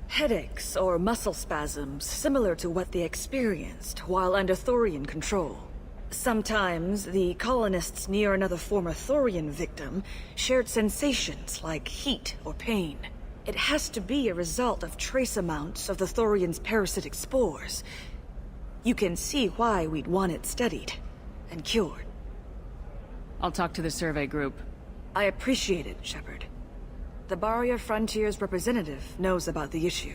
[SPEAKER 3] Headaches or muscle spasms, similar to what they experienced while under Thorian control. Sometimes, the colonists near another former Thorian victim shared sensations like heat or pain. It has to be a result of trace amounts of the Thorian's parasitic spores. You can see why we'd want it studied and cured.
[SPEAKER 2] I'll talk to the survey group.
[SPEAKER 3] I appreciate it, Shepard. The Barrier Frontiers representative knows about the issue.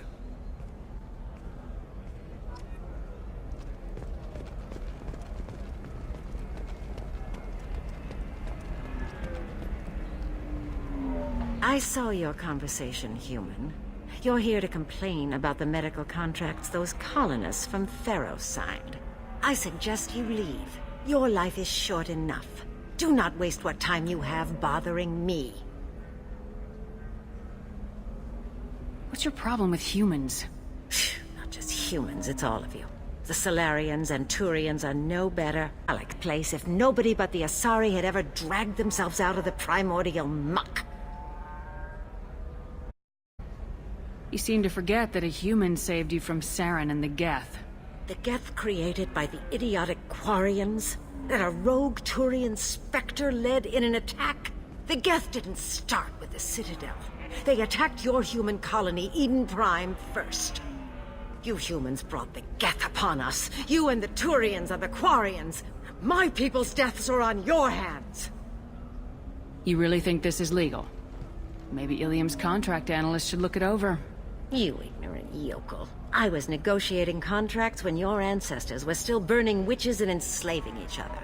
[SPEAKER 6] I saw your conversation, human. You're here to complain about the medical contracts those colonists from Pharos signed. I suggest you leave. Your life is short enough. Do not waste what time you have bothering me.
[SPEAKER 2] What's your problem with humans?
[SPEAKER 6] Not just humans, it's all of you. The Solarians and Turians are no better. I like the place if nobody but the Asari had ever dragged themselves out of the primordial muck.
[SPEAKER 2] You seem to forget that a human saved you from Saren and the Geth.
[SPEAKER 6] The Geth created by the idiotic Quarians? That a rogue Turian Spectre led in an attack? The Geth didn't start with the Citadel. They attacked your human colony, Eden Prime, first. You humans brought the Geth upon us. You and the Turians are the Quarians. My people's deaths are on your hands.
[SPEAKER 2] You really think this is legal? Maybe Illium's contract analyst should look it over.
[SPEAKER 6] You ignorant yokel. I was negotiating contracts when your ancestors were still burning witches and enslaving each other.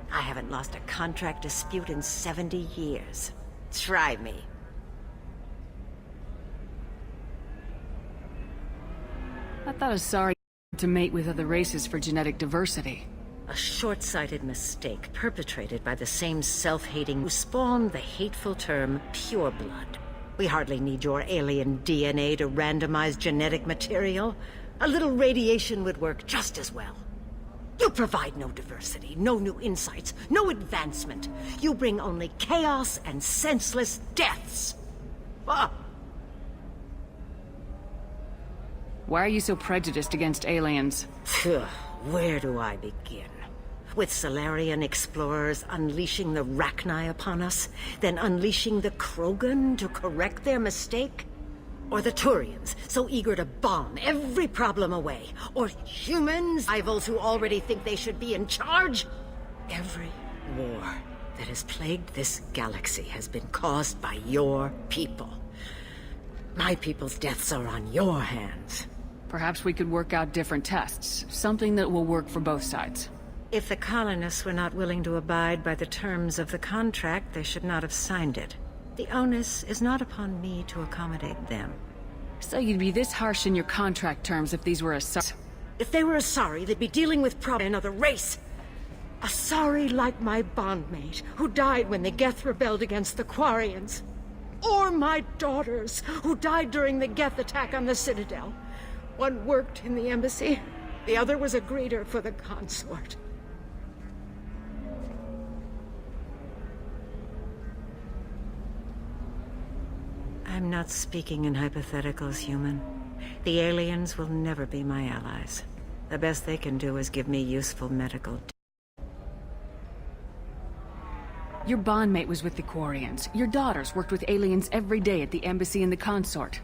[SPEAKER 6] I haven't lost a contract dispute in 70 years. Try me.
[SPEAKER 2] I thought Asari to mate with other races for genetic diversity.
[SPEAKER 6] A short-sighted mistake perpetrated by the same self-hating who spawned the hateful term pureblood. We hardly need your alien DNA to randomize genetic material. A little radiation would work just as well. You provide no diversity, no new insights, no advancement. You bring only chaos and senseless deaths. Ah!
[SPEAKER 2] Why are you so prejudiced against aliens?
[SPEAKER 6] Where do I begin? With Solarian explorers unleashing the Rachni upon us, then unleashing the Krogan to correct their mistake? Or the Turians, so eager to bomb every problem away? Or humans, rivals who already think they should be in charge? Every war that has plagued this galaxy has been caused by your people. My people's deaths are on your hands.
[SPEAKER 2] Perhaps we could work out different tests. Something that will work for both sides.
[SPEAKER 6] If the colonists were not willing to abide by the terms of the contract, they should not have signed it. The onus is not upon me to accommodate them.
[SPEAKER 2] So you'd be this harsh in your contract terms if these were Asari?
[SPEAKER 6] If they were Asari, they'd be dealing with another race. Asari like my bondmate, who died when the Geth rebelled against the Quarians. Or my daughters, who died during the Geth attack on the Citadel. One worked in the embassy, the other was a greeter for the consort. I'm not speaking in hypotheticals, human. The aliens will never be my allies. The best they can do is give me useful medical.
[SPEAKER 2] Your bondmate was with the Quarians. Your daughters worked with aliens every day at the embassy and the consort.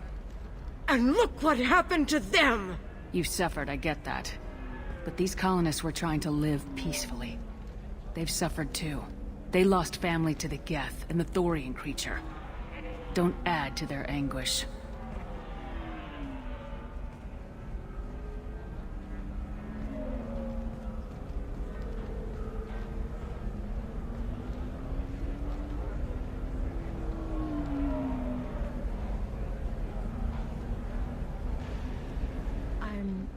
[SPEAKER 6] And look what happened to them!
[SPEAKER 2] You suffered, I get that. But these colonists were trying to live peacefully. They've suffered too. They lost family to the Geth and the Thorian creature. Don't add to their anguish.
[SPEAKER 6] I'm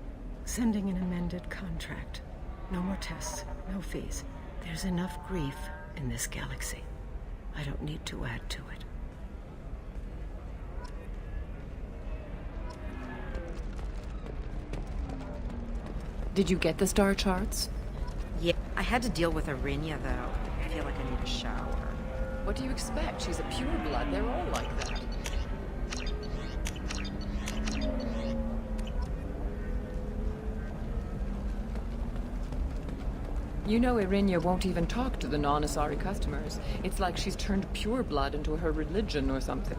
[SPEAKER 6] sending an amended contract. No more tests, no fees. There's enough grief in this galaxy. I don't need to add to it.
[SPEAKER 1] Did you get the star charts?
[SPEAKER 5] Yeah, I had to deal with Arinya, though. I feel like I need a shower.
[SPEAKER 22] What do you expect? She's a pureblood. They're all like that. You know Irinya won't even talk to the non-Asari customers. It's like she's turned pureblood into her religion or something.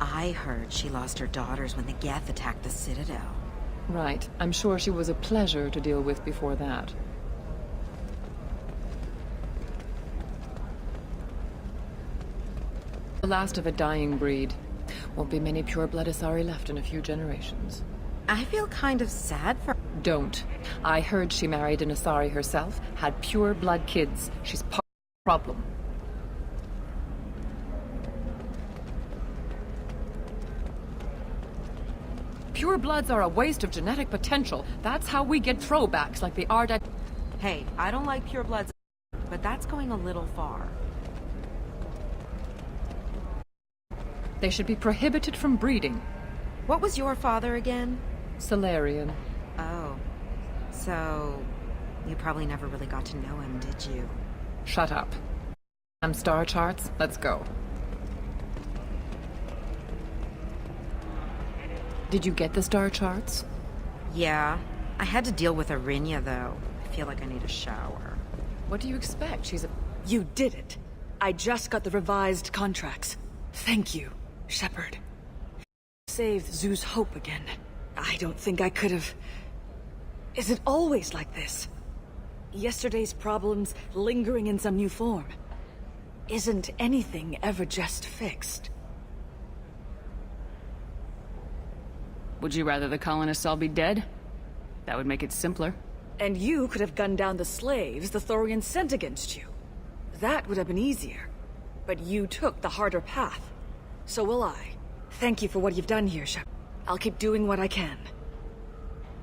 [SPEAKER 5] I heard she lost her daughters when the Geth attacked the Citadel.
[SPEAKER 22] Right. I'm sure she was a pleasure to deal with before that. The last of a dying breed. Won't be many pureblood Asari left in a few generations.
[SPEAKER 5] I feel kind of sad for...
[SPEAKER 22] Don't. I heard she married an Asari herself, had pure-blood kids. She's part of the problem. Purebloods are a waste of genetic potential. That's how we get throwbacks like the Arda...
[SPEAKER 5] Hey, I don't like purebloods, but that's going a little far.
[SPEAKER 22] They should be prohibited from breeding.
[SPEAKER 5] What was your father again?
[SPEAKER 22] Salarian.
[SPEAKER 5] Oh. So... you probably never really got to know him, did you?
[SPEAKER 22] Shut up. Star charts, let's go. Did you get the star charts?
[SPEAKER 5] Yeah. I had to deal with Arinya, though. I feel like I need a shower.
[SPEAKER 22] What do you expect? She's a...
[SPEAKER 10] You did it. I just got the revised contracts. Thank you, Shepard. Saved Zoo's hope again. I don't think I could have... Is it always like this? Yesterday's problems lingering in some new form. Isn't anything ever just fixed?
[SPEAKER 2] Would you rather the colonists all be dead? That would make it simpler.
[SPEAKER 10] And you could have gunned down the slaves the Thorians sent against you. That would have been easier. But you took the harder path. So will I. Thank you for what you've done here, Shepard. I'll keep doing what I can.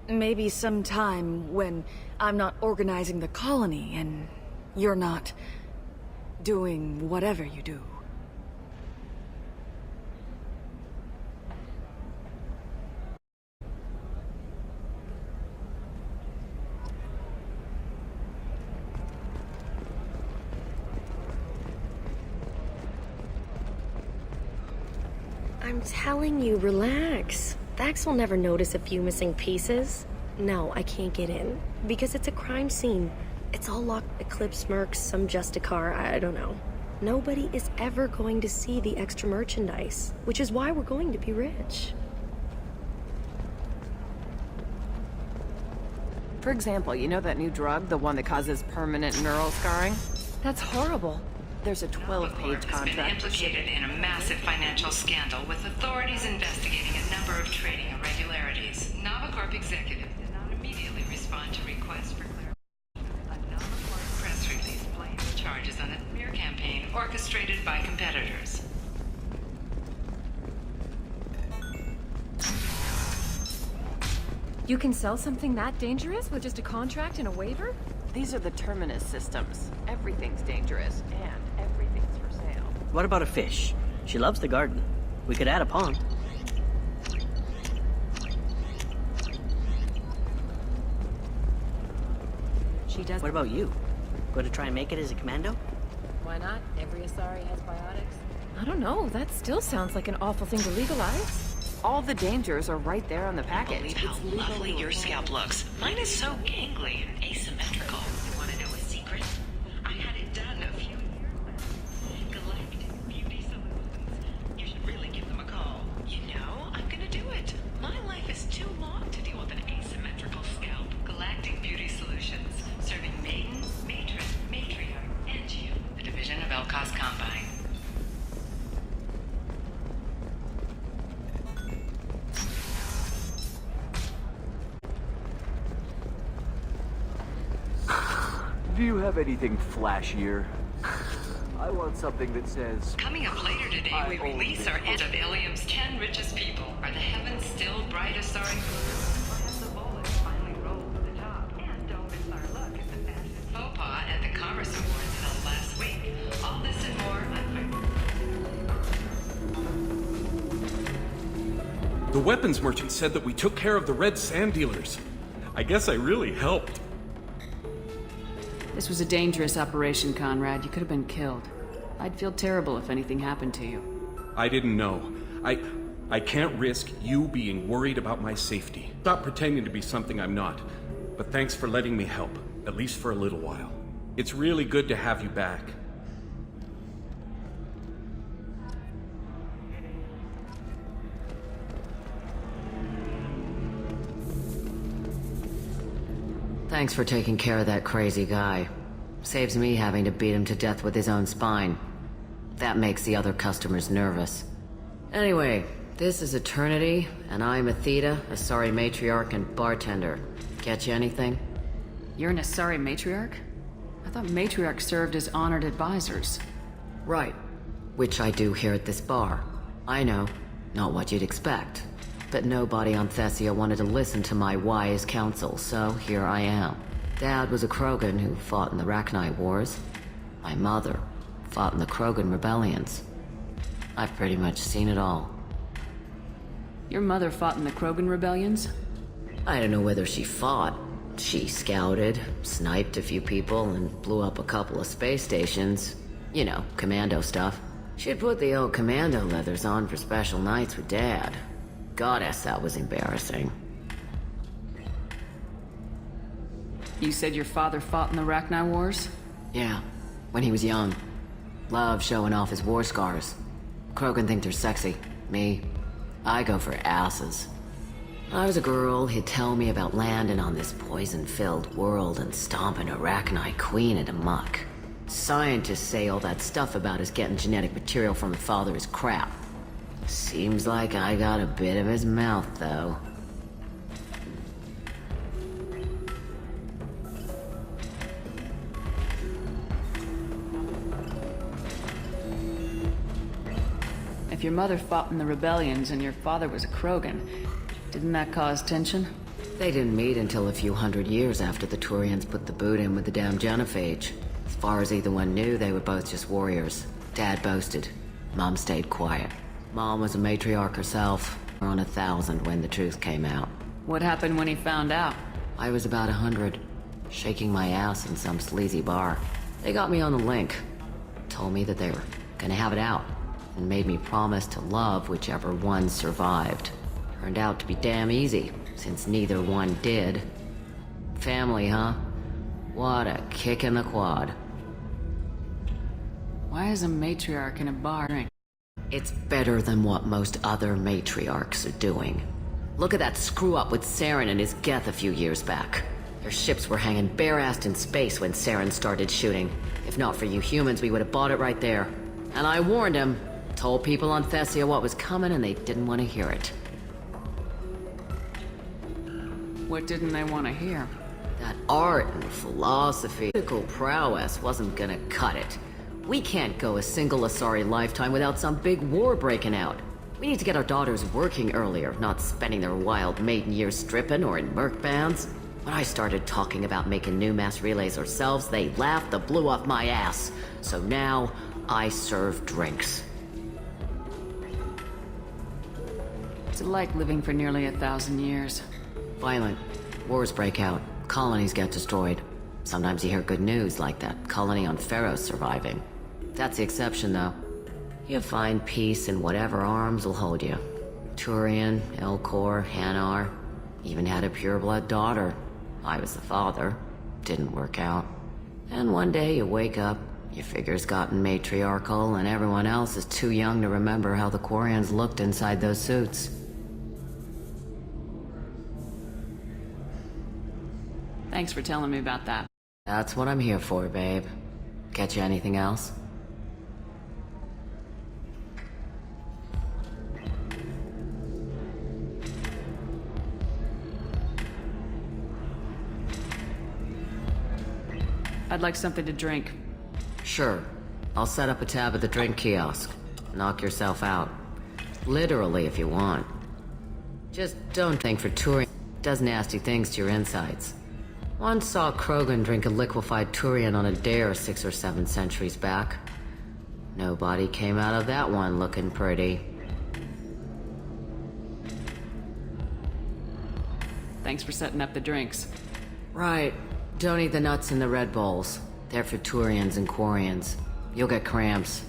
[SPEAKER 10] Maybe sometime when I'm not organizing the colony and you're not doing whatever you do.
[SPEAKER 19] I'm telling you, relax. Vax will never notice a few missing pieces. No, I can't get in. Because it's a crime scene. It's all locked. Eclipse mercs, some Justicar, I don't know. Nobody is ever going to see the extra merchandise. Which is why we're going to be rich.
[SPEAKER 10] For example, you know that new drug? The one that causes permanent neural scarring? That's horrible. There's a 12-page contract.
[SPEAKER 4] Has been implicated in a massive financial scandal with authorities investigating a number of trading irregularities. Navacorp executives did not immediately respond to requests for clarification. A
[SPEAKER 19] You can sell something that dangerous with just a contract and a waiver?
[SPEAKER 10] These are the Terminus systems. Everything's dangerous, and everything's for sale.
[SPEAKER 8] What about a fish? She loves the garden. We could add a pond.
[SPEAKER 10] She does.
[SPEAKER 8] What about you? Going to try and make it as a commando?
[SPEAKER 10] Why not? Every Asari has biotics.
[SPEAKER 19] I don't know. That still sounds like an awful thing to legalize.
[SPEAKER 10] All the dangers are right there on the
[SPEAKER 4] I
[SPEAKER 10] package.
[SPEAKER 4] believe how lovely your scalp looks. Mine is so gangly and asymmetrical. You want to know a secret? I had it done a few years back. Galactic Beauty Solutions. You should really give them a call. You know, I'm gonna do it. My life is too long to deal with an asymmetrical scalp. Galactic Beauty Solutions. Serving maiden, matron, matriarch, and you. The division of Elcos Combine.
[SPEAKER 12] Do you have anything flashier? I want something that says...
[SPEAKER 4] Coming up later today, we release our end of Illium's 10 richest people. Are the heavens still bright, Asari? Or has the bullets finally rolled to the top? And don't miss our look at the fashion faux pas at the Commerce Awards held last week. All this and more on...
[SPEAKER 18] The weapons merchant said that we took care of the red sand dealers. I guess I really helped.
[SPEAKER 2] This was a dangerous operation, Conrad. You could have been killed. I'd feel terrible if anything happened to you.
[SPEAKER 18] I didn't know. I can't risk you being worried about my safety. Stop pretending to be something I'm not. But thanks for letting me help, at least for a little while. It's really good to have you back.
[SPEAKER 9] Thanks for taking care of that crazy guy. Saves me having to beat him to death with his own spine. That makes the other customers nervous. Anyway, this is Eternity, and I'm Athena, Asari matriarch and bartender. Get you anything?
[SPEAKER 2] You're an Asari matriarch? I thought matriarchs served as honored advisors.
[SPEAKER 9] Right. Which I do here at this bar. I know, not what you'd expect. But nobody on Thessia wanted to listen to my wise counsel, so here I am. Dad was a Krogan who fought in the Rachni Wars. My mother fought in the Krogan rebellions. I've pretty much seen it all.
[SPEAKER 2] Your mother fought in the Krogan rebellions?
[SPEAKER 9] I don't know whether she fought. She scouted, sniped a few people, and blew up a couple of space stations. You know, commando stuff. She'd put the old commando leathers on for special nights with Dad. Goddess, that was embarrassing.
[SPEAKER 2] You said your father fought in the Rachni Wars?
[SPEAKER 9] Yeah, when he was young. Loved showing off his war scars. Krogan think they're sexy. Me, I go for asses. When I was a girl, he'd tell me about landing on this poison-filled world and stomping a Rachni queen into muck. Scientists say all that stuff about us getting genetic material from the father is crap. Seems like I got a bit of his mouth, though.
[SPEAKER 2] If your mother fought in the rebellions and your father was a Krogan, didn't that cause tension?
[SPEAKER 9] They didn't meet until a few hundred years after the Turians put the boot in with the damn genophage. As far as either one knew, they were both just warriors. Dad boasted. Mom stayed quiet. Mom was a matriarch herself, on 1,000 when the truth came out.
[SPEAKER 2] What happened when he found out?
[SPEAKER 9] I was about 100, shaking my ass in some sleazy bar. They got me on the link, told me that they were gonna have it out, and made me promise to love whichever one survived. Turned out to be damn easy, since neither one did. Family, huh? What a kick in the quad.
[SPEAKER 2] Why is a matriarch in a bar drink?
[SPEAKER 9] It's better than what most other matriarchs are doing. Look at that screw-up with Saren and his Geth a few years back. Their ships were hanging bare-assed in space when Saren started shooting. If not for you humans, we would have bought it right there. And I warned him. Told people on Thessia what was coming and they didn't want to hear it.
[SPEAKER 2] What didn't they want to hear?
[SPEAKER 9] That art and philosophy, physical prowess wasn't gonna cut it. We can't go a single Asari lifetime without some big war breaking out. We need to get our daughters working earlier, not spending their wild maiden years stripping or in merc bands. When I started talking about making new mass relays ourselves, they laughed the blue off my ass. So now, I serve drinks.
[SPEAKER 2] What's it like living for nearly 1,000 years?
[SPEAKER 9] Violent. Wars break out. Colonies get destroyed. Sometimes you hear good news, like that colony on Pharaoh surviving. That's the exception, though. You find peace in whatever arms will hold you. Turian, Elcor, Hanar. Even had a pureblood daughter. I was the father. Didn't work out. And one day you wake up, your figure's gotten matriarchal, and everyone else is too young to remember how the Quarians looked inside those suits.
[SPEAKER 2] Thanks for telling me about that.
[SPEAKER 9] That's what I'm here for, babe. Get you anything else?
[SPEAKER 2] I'd like something to drink.
[SPEAKER 9] Sure. I'll set up a tab at the drink kiosk. Knock yourself out. Literally, if you want. Just don't think for Turian does nasty things to your insides. Once saw Krogan drink a liquefied Turian on a dare 6 or 7 centuries back. Nobody came out of that one looking pretty.
[SPEAKER 2] Thanks for setting up the drinks.
[SPEAKER 9] Right. Don't eat the nuts in the Red Bowls. They're for Turians and Quarians. You'll get cramps.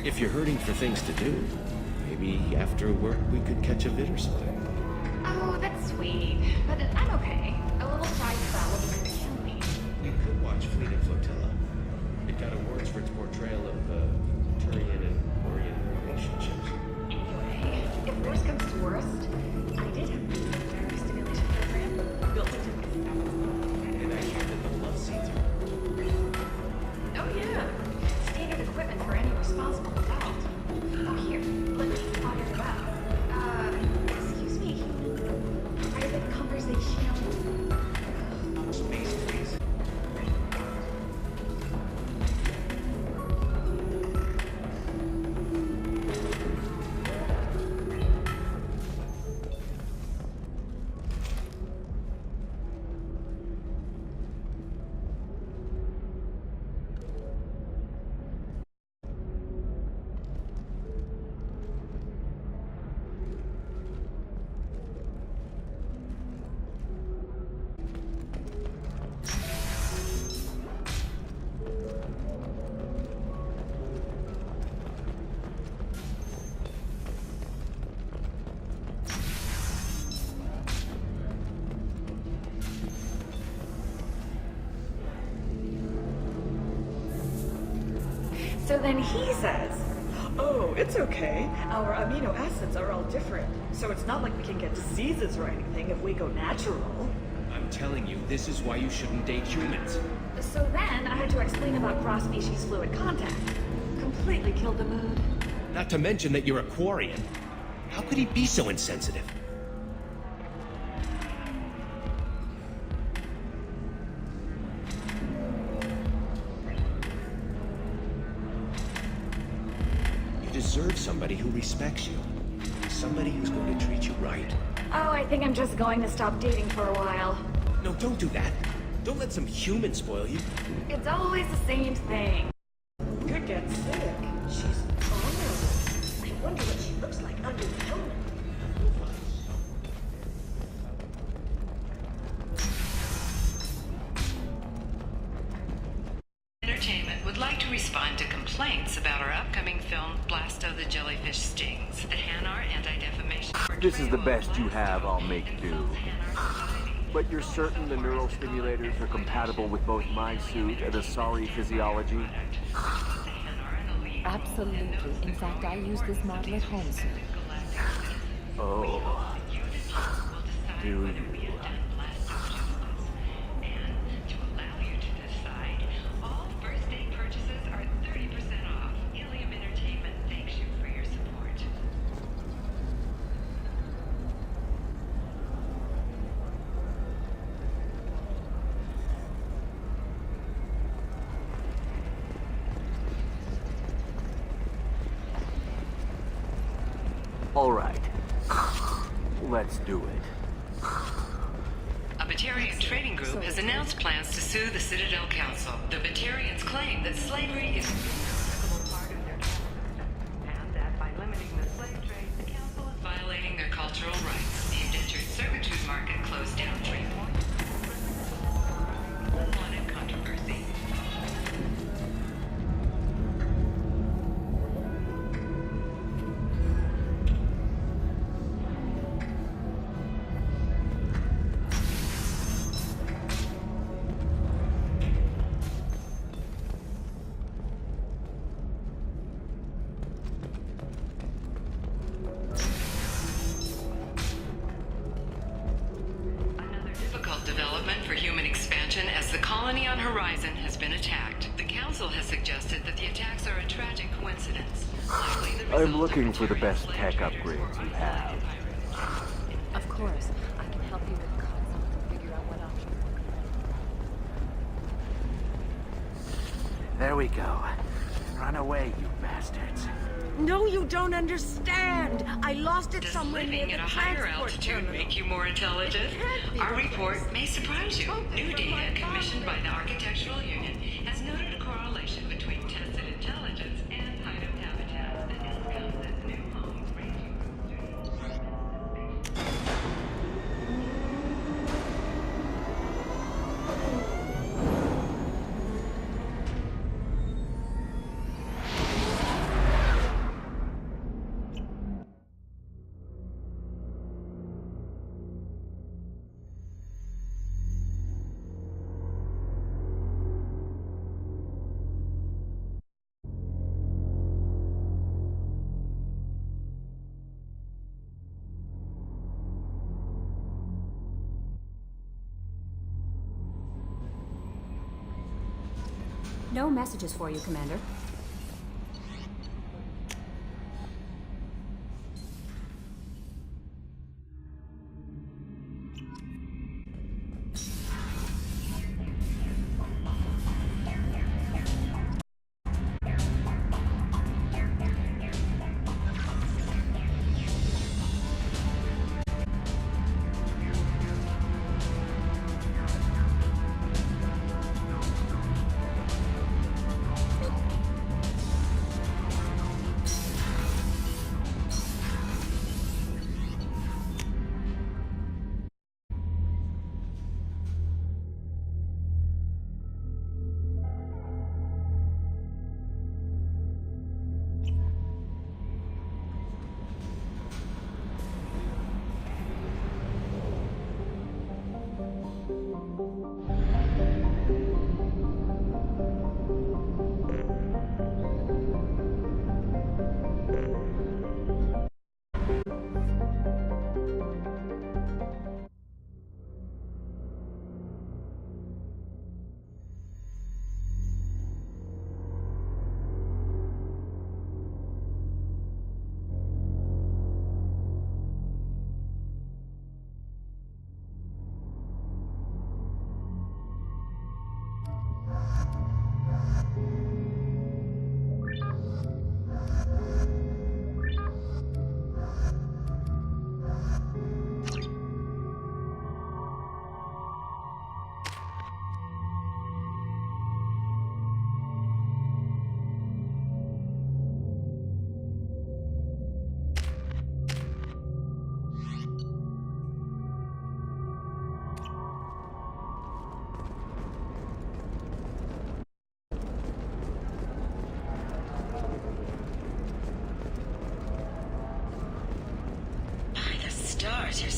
[SPEAKER 17] If you're hurting for things to do, maybe after work we could catch a vid or something.
[SPEAKER 16] Oh, that's sweet. But I'm okay. A little side travel doesn't kill me.
[SPEAKER 17] We could watch Fleet and Flotilla. It got awards for its portrayal of Turian and Quarian relationships.
[SPEAKER 16] Anyway, if worst comes to worst, I did have a nerve stimulation program built into my system.
[SPEAKER 17] And I hear that the love scenes are...
[SPEAKER 16] Oh yeah. Standard equipment for any responsible adult. Oh here, let me fire it up. Excuse me. Private conversation.
[SPEAKER 17] Space, please.
[SPEAKER 6] So then he says, oh, it's okay. Our amino acids are all different. So it's not like we can get diseases or anything if we go natural.
[SPEAKER 17] I'm telling you, this is why you shouldn't date humans.
[SPEAKER 16] So then I had to explain about cross-species fluid contact. Completely killed the mood.
[SPEAKER 17] Not to mention that you're a Quarian. How could he be so insensitive? You deserve somebody who respects you. somebody who's going to treat you right.
[SPEAKER 16] Oh, I think I'm just going to stop dating for a while.
[SPEAKER 17] No, don't do that. Don't let some human spoil you.
[SPEAKER 16] It's always the same thing.
[SPEAKER 6] Could get sick. She's vulnerable. I wonder what she looks like under the helmet.
[SPEAKER 4] Entertainment would like to respond to complaints about our upcoming film, Blasto the Jellyfish Stings. The Hanar Anti-Defamation...
[SPEAKER 12] This is the best you have, I'll make do. But you're certain the neural stimulators are compatible with both my suit and Asari physiology?
[SPEAKER 22] Absolutely. In fact, I use this model at home, sir.
[SPEAKER 12] Oh. Do you?
[SPEAKER 4] All first-day purchases are 30% off. Illium Entertainment thanks you for your support.
[SPEAKER 12] All right. Let's do it.
[SPEAKER 4] A Batarian trading group has announced plans to sue the Citadel Council. The Batarians claim that slavery is an inseparable part of their capital system, and that by limiting the slave trade, the council is violating their cultural rights. The indentured servitude market closed down 3 points. Unwanted controversy. Development for human expansion as the colony on Horizon has been attacked. The Council has suggested that the attacks are a tragic coincidence.
[SPEAKER 12] I'm looking for the best tech upgrades you have.
[SPEAKER 22] Of course. I can help you with the concept and figure out what options.
[SPEAKER 7] There we go. Run away, you bastards.
[SPEAKER 6] No, you don't understand. I lost it somewhere near
[SPEAKER 4] Living
[SPEAKER 6] the
[SPEAKER 4] at a higher
[SPEAKER 6] transport
[SPEAKER 4] altitude
[SPEAKER 6] terminal.
[SPEAKER 4] make you more intelligent? Our report may surprise you. New data commissioned by the Architectural Union has noted a correlation between tested intelligence and hideout habitats that encompasses new homes ranging
[SPEAKER 14] No messages for you, Commander.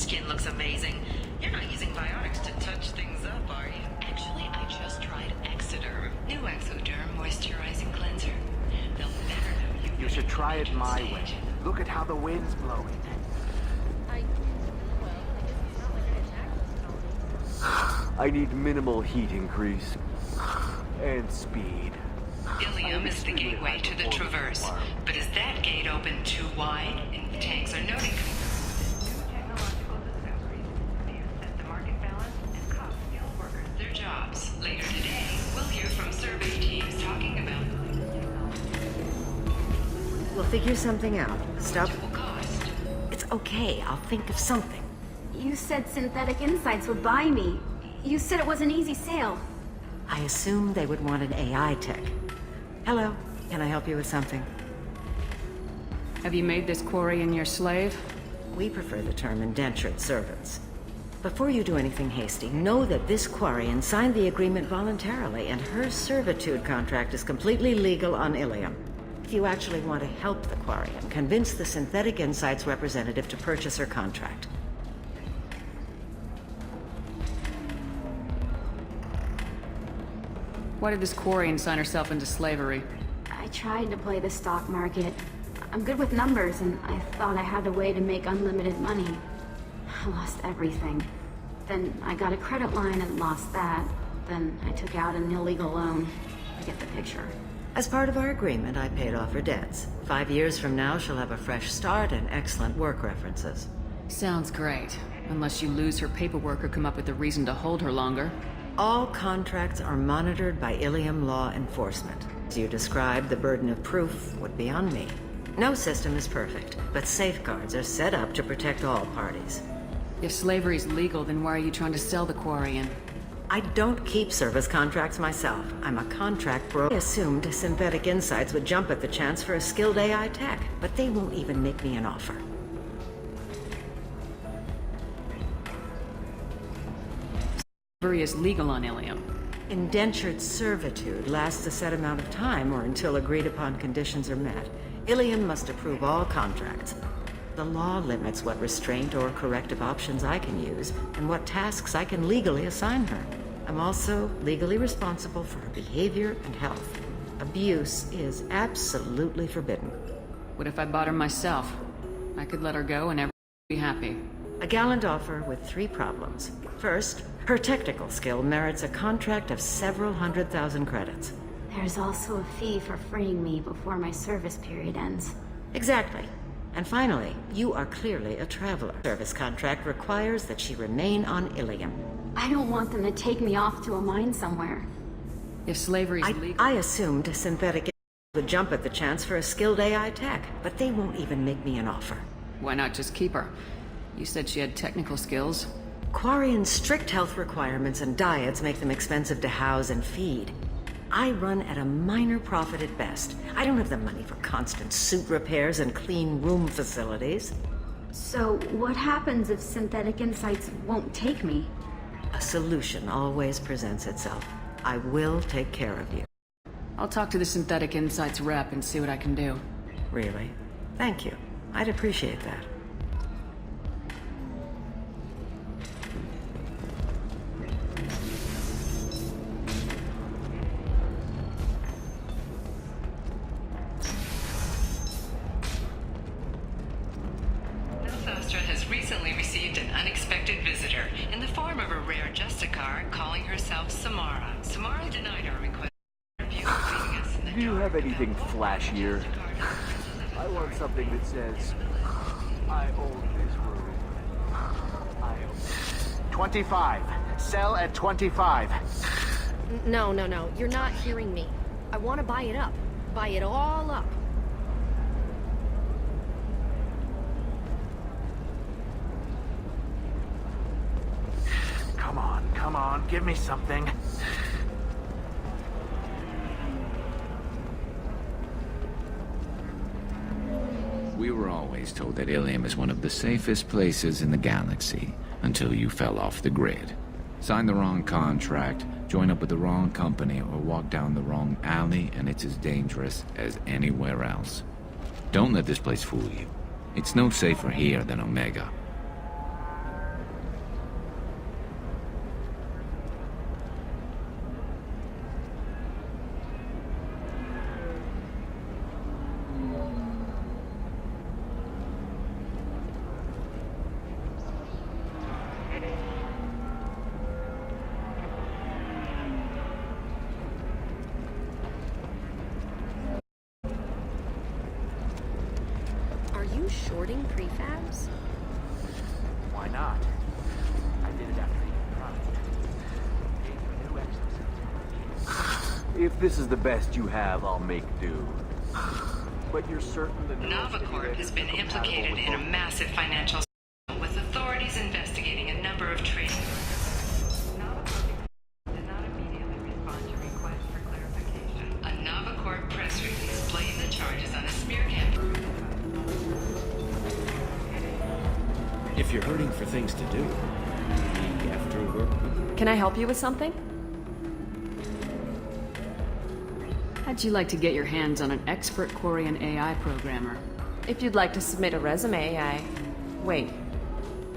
[SPEAKER 4] skin looks amazing. You're not using biotics to touch things up, are you? Actually, I just tried Exoderm. New Exoderm moisturizing cleanser. They'll never know
[SPEAKER 7] You should try it my way. Look at how the wind's blowing.
[SPEAKER 12] I need minimal heat increase. And speed.
[SPEAKER 4] Illium is the gateway to the Traverse, but is that gate open too wide? And the tanks are noting their jobs. Later today, we'll hear from survey teams talking about
[SPEAKER 6] We'll figure something out. Stop. It's okay. I'll think of something.
[SPEAKER 14] You said Synthetic Insights would buy me. You said it was an easy sale.
[SPEAKER 6] I assumed they would want an AI tech. Hello. Can I help you with something?
[SPEAKER 2] Have you made this Quarian your slave?
[SPEAKER 6] We prefer the term indentured servants. Before you do anything hasty, know that this Quarian signed the agreement voluntarily, and her servitude contract is completely legal on Illium. If you actually want to help the Quarian, convince the Synthetic Insights representative to purchase her contract.
[SPEAKER 2] Why did this Quarian sign herself into slavery?
[SPEAKER 14] I tried to play the stock market. I'm good with numbers, and I thought I had a way to make unlimited money. I lost everything. Then I got a credit line and lost that. Then I took out an illegal loan. You get the picture.
[SPEAKER 6] As part of our agreement, I paid off her debts. 5 years from now, she'll have a fresh start and excellent work references.
[SPEAKER 2] Sounds great. Unless you lose her paperwork or come up with a reason to hold her longer.
[SPEAKER 6] All contracts are monitored by Illium law enforcement. As you described, the burden of proof would be on me. No system is perfect, but safeguards are set up to protect all parties.
[SPEAKER 2] If slavery's legal, then why are you trying to sell the Quarian?
[SPEAKER 6] I don't keep service contracts myself. I'm a contract broker. I assumed Synthetic Insights would jump at the chance for a skilled AI tech, but they won't even make me an offer.
[SPEAKER 2] Slavery is legal on Illium.
[SPEAKER 6] Indentured servitude lasts a set amount of time or until agreed upon conditions are met. Illium must approve all contracts. The law limits what restraint or corrective options I can use and what tasks I can legally assign her. I'm also legally responsible for her behavior and health. Abuse is absolutely forbidden.
[SPEAKER 2] What if I bought her myself? I could let her go and everyone would be happy.
[SPEAKER 6] A gallant offer with 3 problems. First, her technical skill merits a contract of several 100,000 credits.
[SPEAKER 14] There's also a fee for freeing me before my service period ends.
[SPEAKER 6] Exactly. And finally, you are clearly a traveler. Service contract requires that she remain on Illium.
[SPEAKER 14] I don't want them to take me off to a mine somewhere.
[SPEAKER 2] If slavery's legal...
[SPEAKER 6] I assumed Synthetic would jump at the chance for a skilled AI tech, but they won't even make me an offer.
[SPEAKER 2] Why not just keep her? You said she had technical skills.
[SPEAKER 6] Quarian's strict health requirements and diets make them expensive to house and feed. I run at a minor profit at best. I don't have the money for constant suit repairs and clean room facilities.
[SPEAKER 14] So, what happens if Synthetic Insights won't take me?
[SPEAKER 6] A solution always presents itself. I will take care of you.
[SPEAKER 2] I'll talk to the Synthetic Insights rep and see what I can do.
[SPEAKER 6] Really? Thank you. I'd appreciate that.
[SPEAKER 4] Astra has recently received an unexpected visitor in the form of a rare Justicar calling herself Samara. Samara denied our request for interview, leaving us in the
[SPEAKER 12] Do you have anything flashier? I want something that says, I own this room. I own
[SPEAKER 7] 25. Sell at 25.
[SPEAKER 19] No. You're not hearing me. I want to buy it up. Buy it all up.
[SPEAKER 7] Come on, give me something.
[SPEAKER 13] We were always told that Illium is one of the safest places in the galaxy, until you fell off the grid. Sign the wrong contract, join up with the wrong company, or walk down the wrong alley, and it's as dangerous as anywhere else. Don't let this place fool you. It's no safer here than Omega.
[SPEAKER 19] sorting prefabs?
[SPEAKER 7] Why not? I did it after you tried. Gave you a new exosuit.
[SPEAKER 12] If this is the best you have, I'll make do. But you're certain that
[SPEAKER 4] Novacorp has been implicated in a massive financial scandal, with authorities investigating a number of trade. Novacorp did not immediately respond to requests for clarification. A Novacorp press release blamed the charges on a smear campaign.
[SPEAKER 17] If you're hurting for things to do, maybe after work with...
[SPEAKER 10] Can I help you with something?
[SPEAKER 2] How'd you like to get your hands on an expert Quarian AI programmer?
[SPEAKER 10] If you'd like to submit a resume, Wait.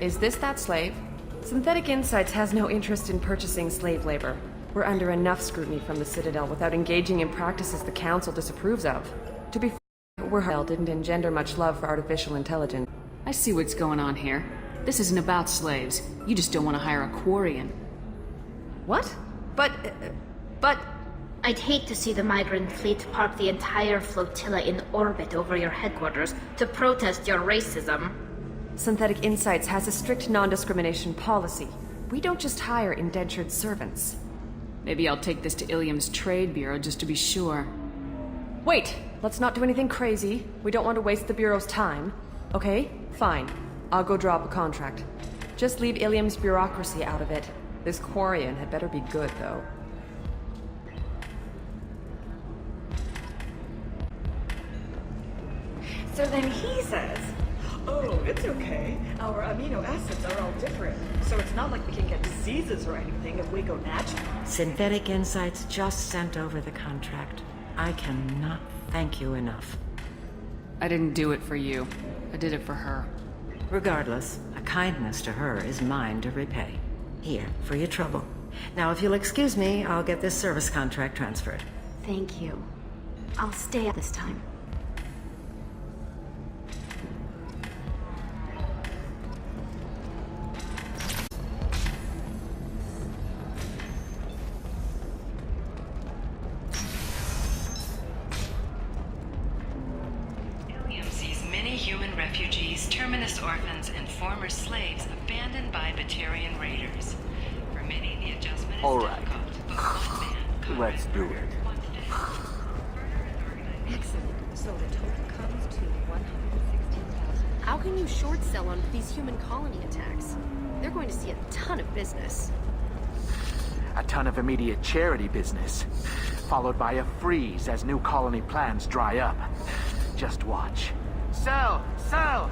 [SPEAKER 10] Is this that slave? Synthetic Insights has no interest in purchasing slave labor. We're under enough scrutiny from the Citadel without engaging in practices the Council disapproves of. To be fair, didn't engender much love for artificial intelligence.
[SPEAKER 2] I see what's going on here. This isn't about slaves. You just don't want to hire a Quarian.
[SPEAKER 10] What? But...
[SPEAKER 14] I'd hate to see the migrant fleet park the entire flotilla in orbit over your headquarters to protest your racism.
[SPEAKER 10] Synthetic Insights has a strict non-discrimination policy. We don't just hire indentured servants.
[SPEAKER 2] Maybe I'll take this to Illium's trade bureau just to be sure.
[SPEAKER 10] Wait! Let's not do anything crazy. We don't want to waste the Bureau's time. Okay? Fine. I'll go drop a contract. Just leave Illium's bureaucracy out of it. This Quarian had better be good, though.
[SPEAKER 3] So then he says, oh, it's okay. Our amino acids are all different. So it's not like we can get diseases or anything if we go natural.
[SPEAKER 6] Synthetic Insights just sent over the contract. I cannot thank you enough.
[SPEAKER 2] I didn't do it for you. I did it for her.
[SPEAKER 6] Regardless, a kindness to her is mine to repay. Here, for your trouble. Now, if you'll excuse me, I'll get this service contract transferred.
[SPEAKER 14] Thank you. I'll stay at this time.
[SPEAKER 4] Refugees, terminus orphans, and former slaves abandoned by Batarian raiders. For many, the adjustment is difficult, but one man,
[SPEAKER 12] Let's do it.
[SPEAKER 19] Excellent. So the total comes to 116,000. How can you short sell on these human colony attacks? They're going to see a ton of business.
[SPEAKER 7] A ton of immediate charity business, followed by a freeze as new colony plans dry up. Just watch. Sell! Sell!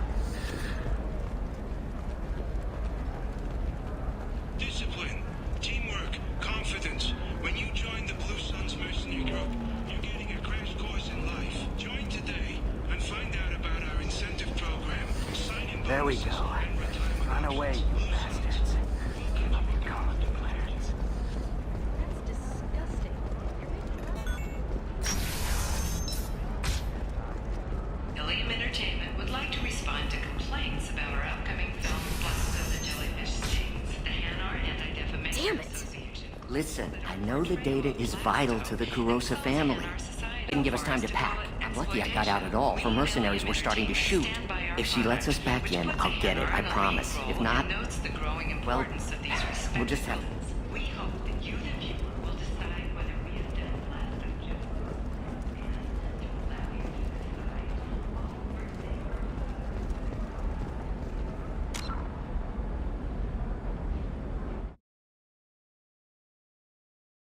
[SPEAKER 15] Discipline, teamwork, confidence. When you join the Blue Suns mercenary group, you're getting a crash course in life. Join today and find out about our incentive program. Sign-in
[SPEAKER 7] There we
[SPEAKER 15] bonuses
[SPEAKER 7] go.
[SPEAKER 15] and retirement
[SPEAKER 7] Run away, you bastards. Give up your colony plans.
[SPEAKER 19] That's disgusting.
[SPEAKER 4] Illium Entertainment would like to respond to complaints about our upcoming film, Busts of the Jellyfish Stings, the Hanar Anti-Defamation
[SPEAKER 6] Damn it!
[SPEAKER 4] Association.
[SPEAKER 6] Listen, I know the data is vital to the Kurosa family. Didn't give us time to pack. I'm lucky I got out at all. Her mercenaries were starting to shoot. If she lets us back in, I'll get it, I promise. If not, well, we'll just have to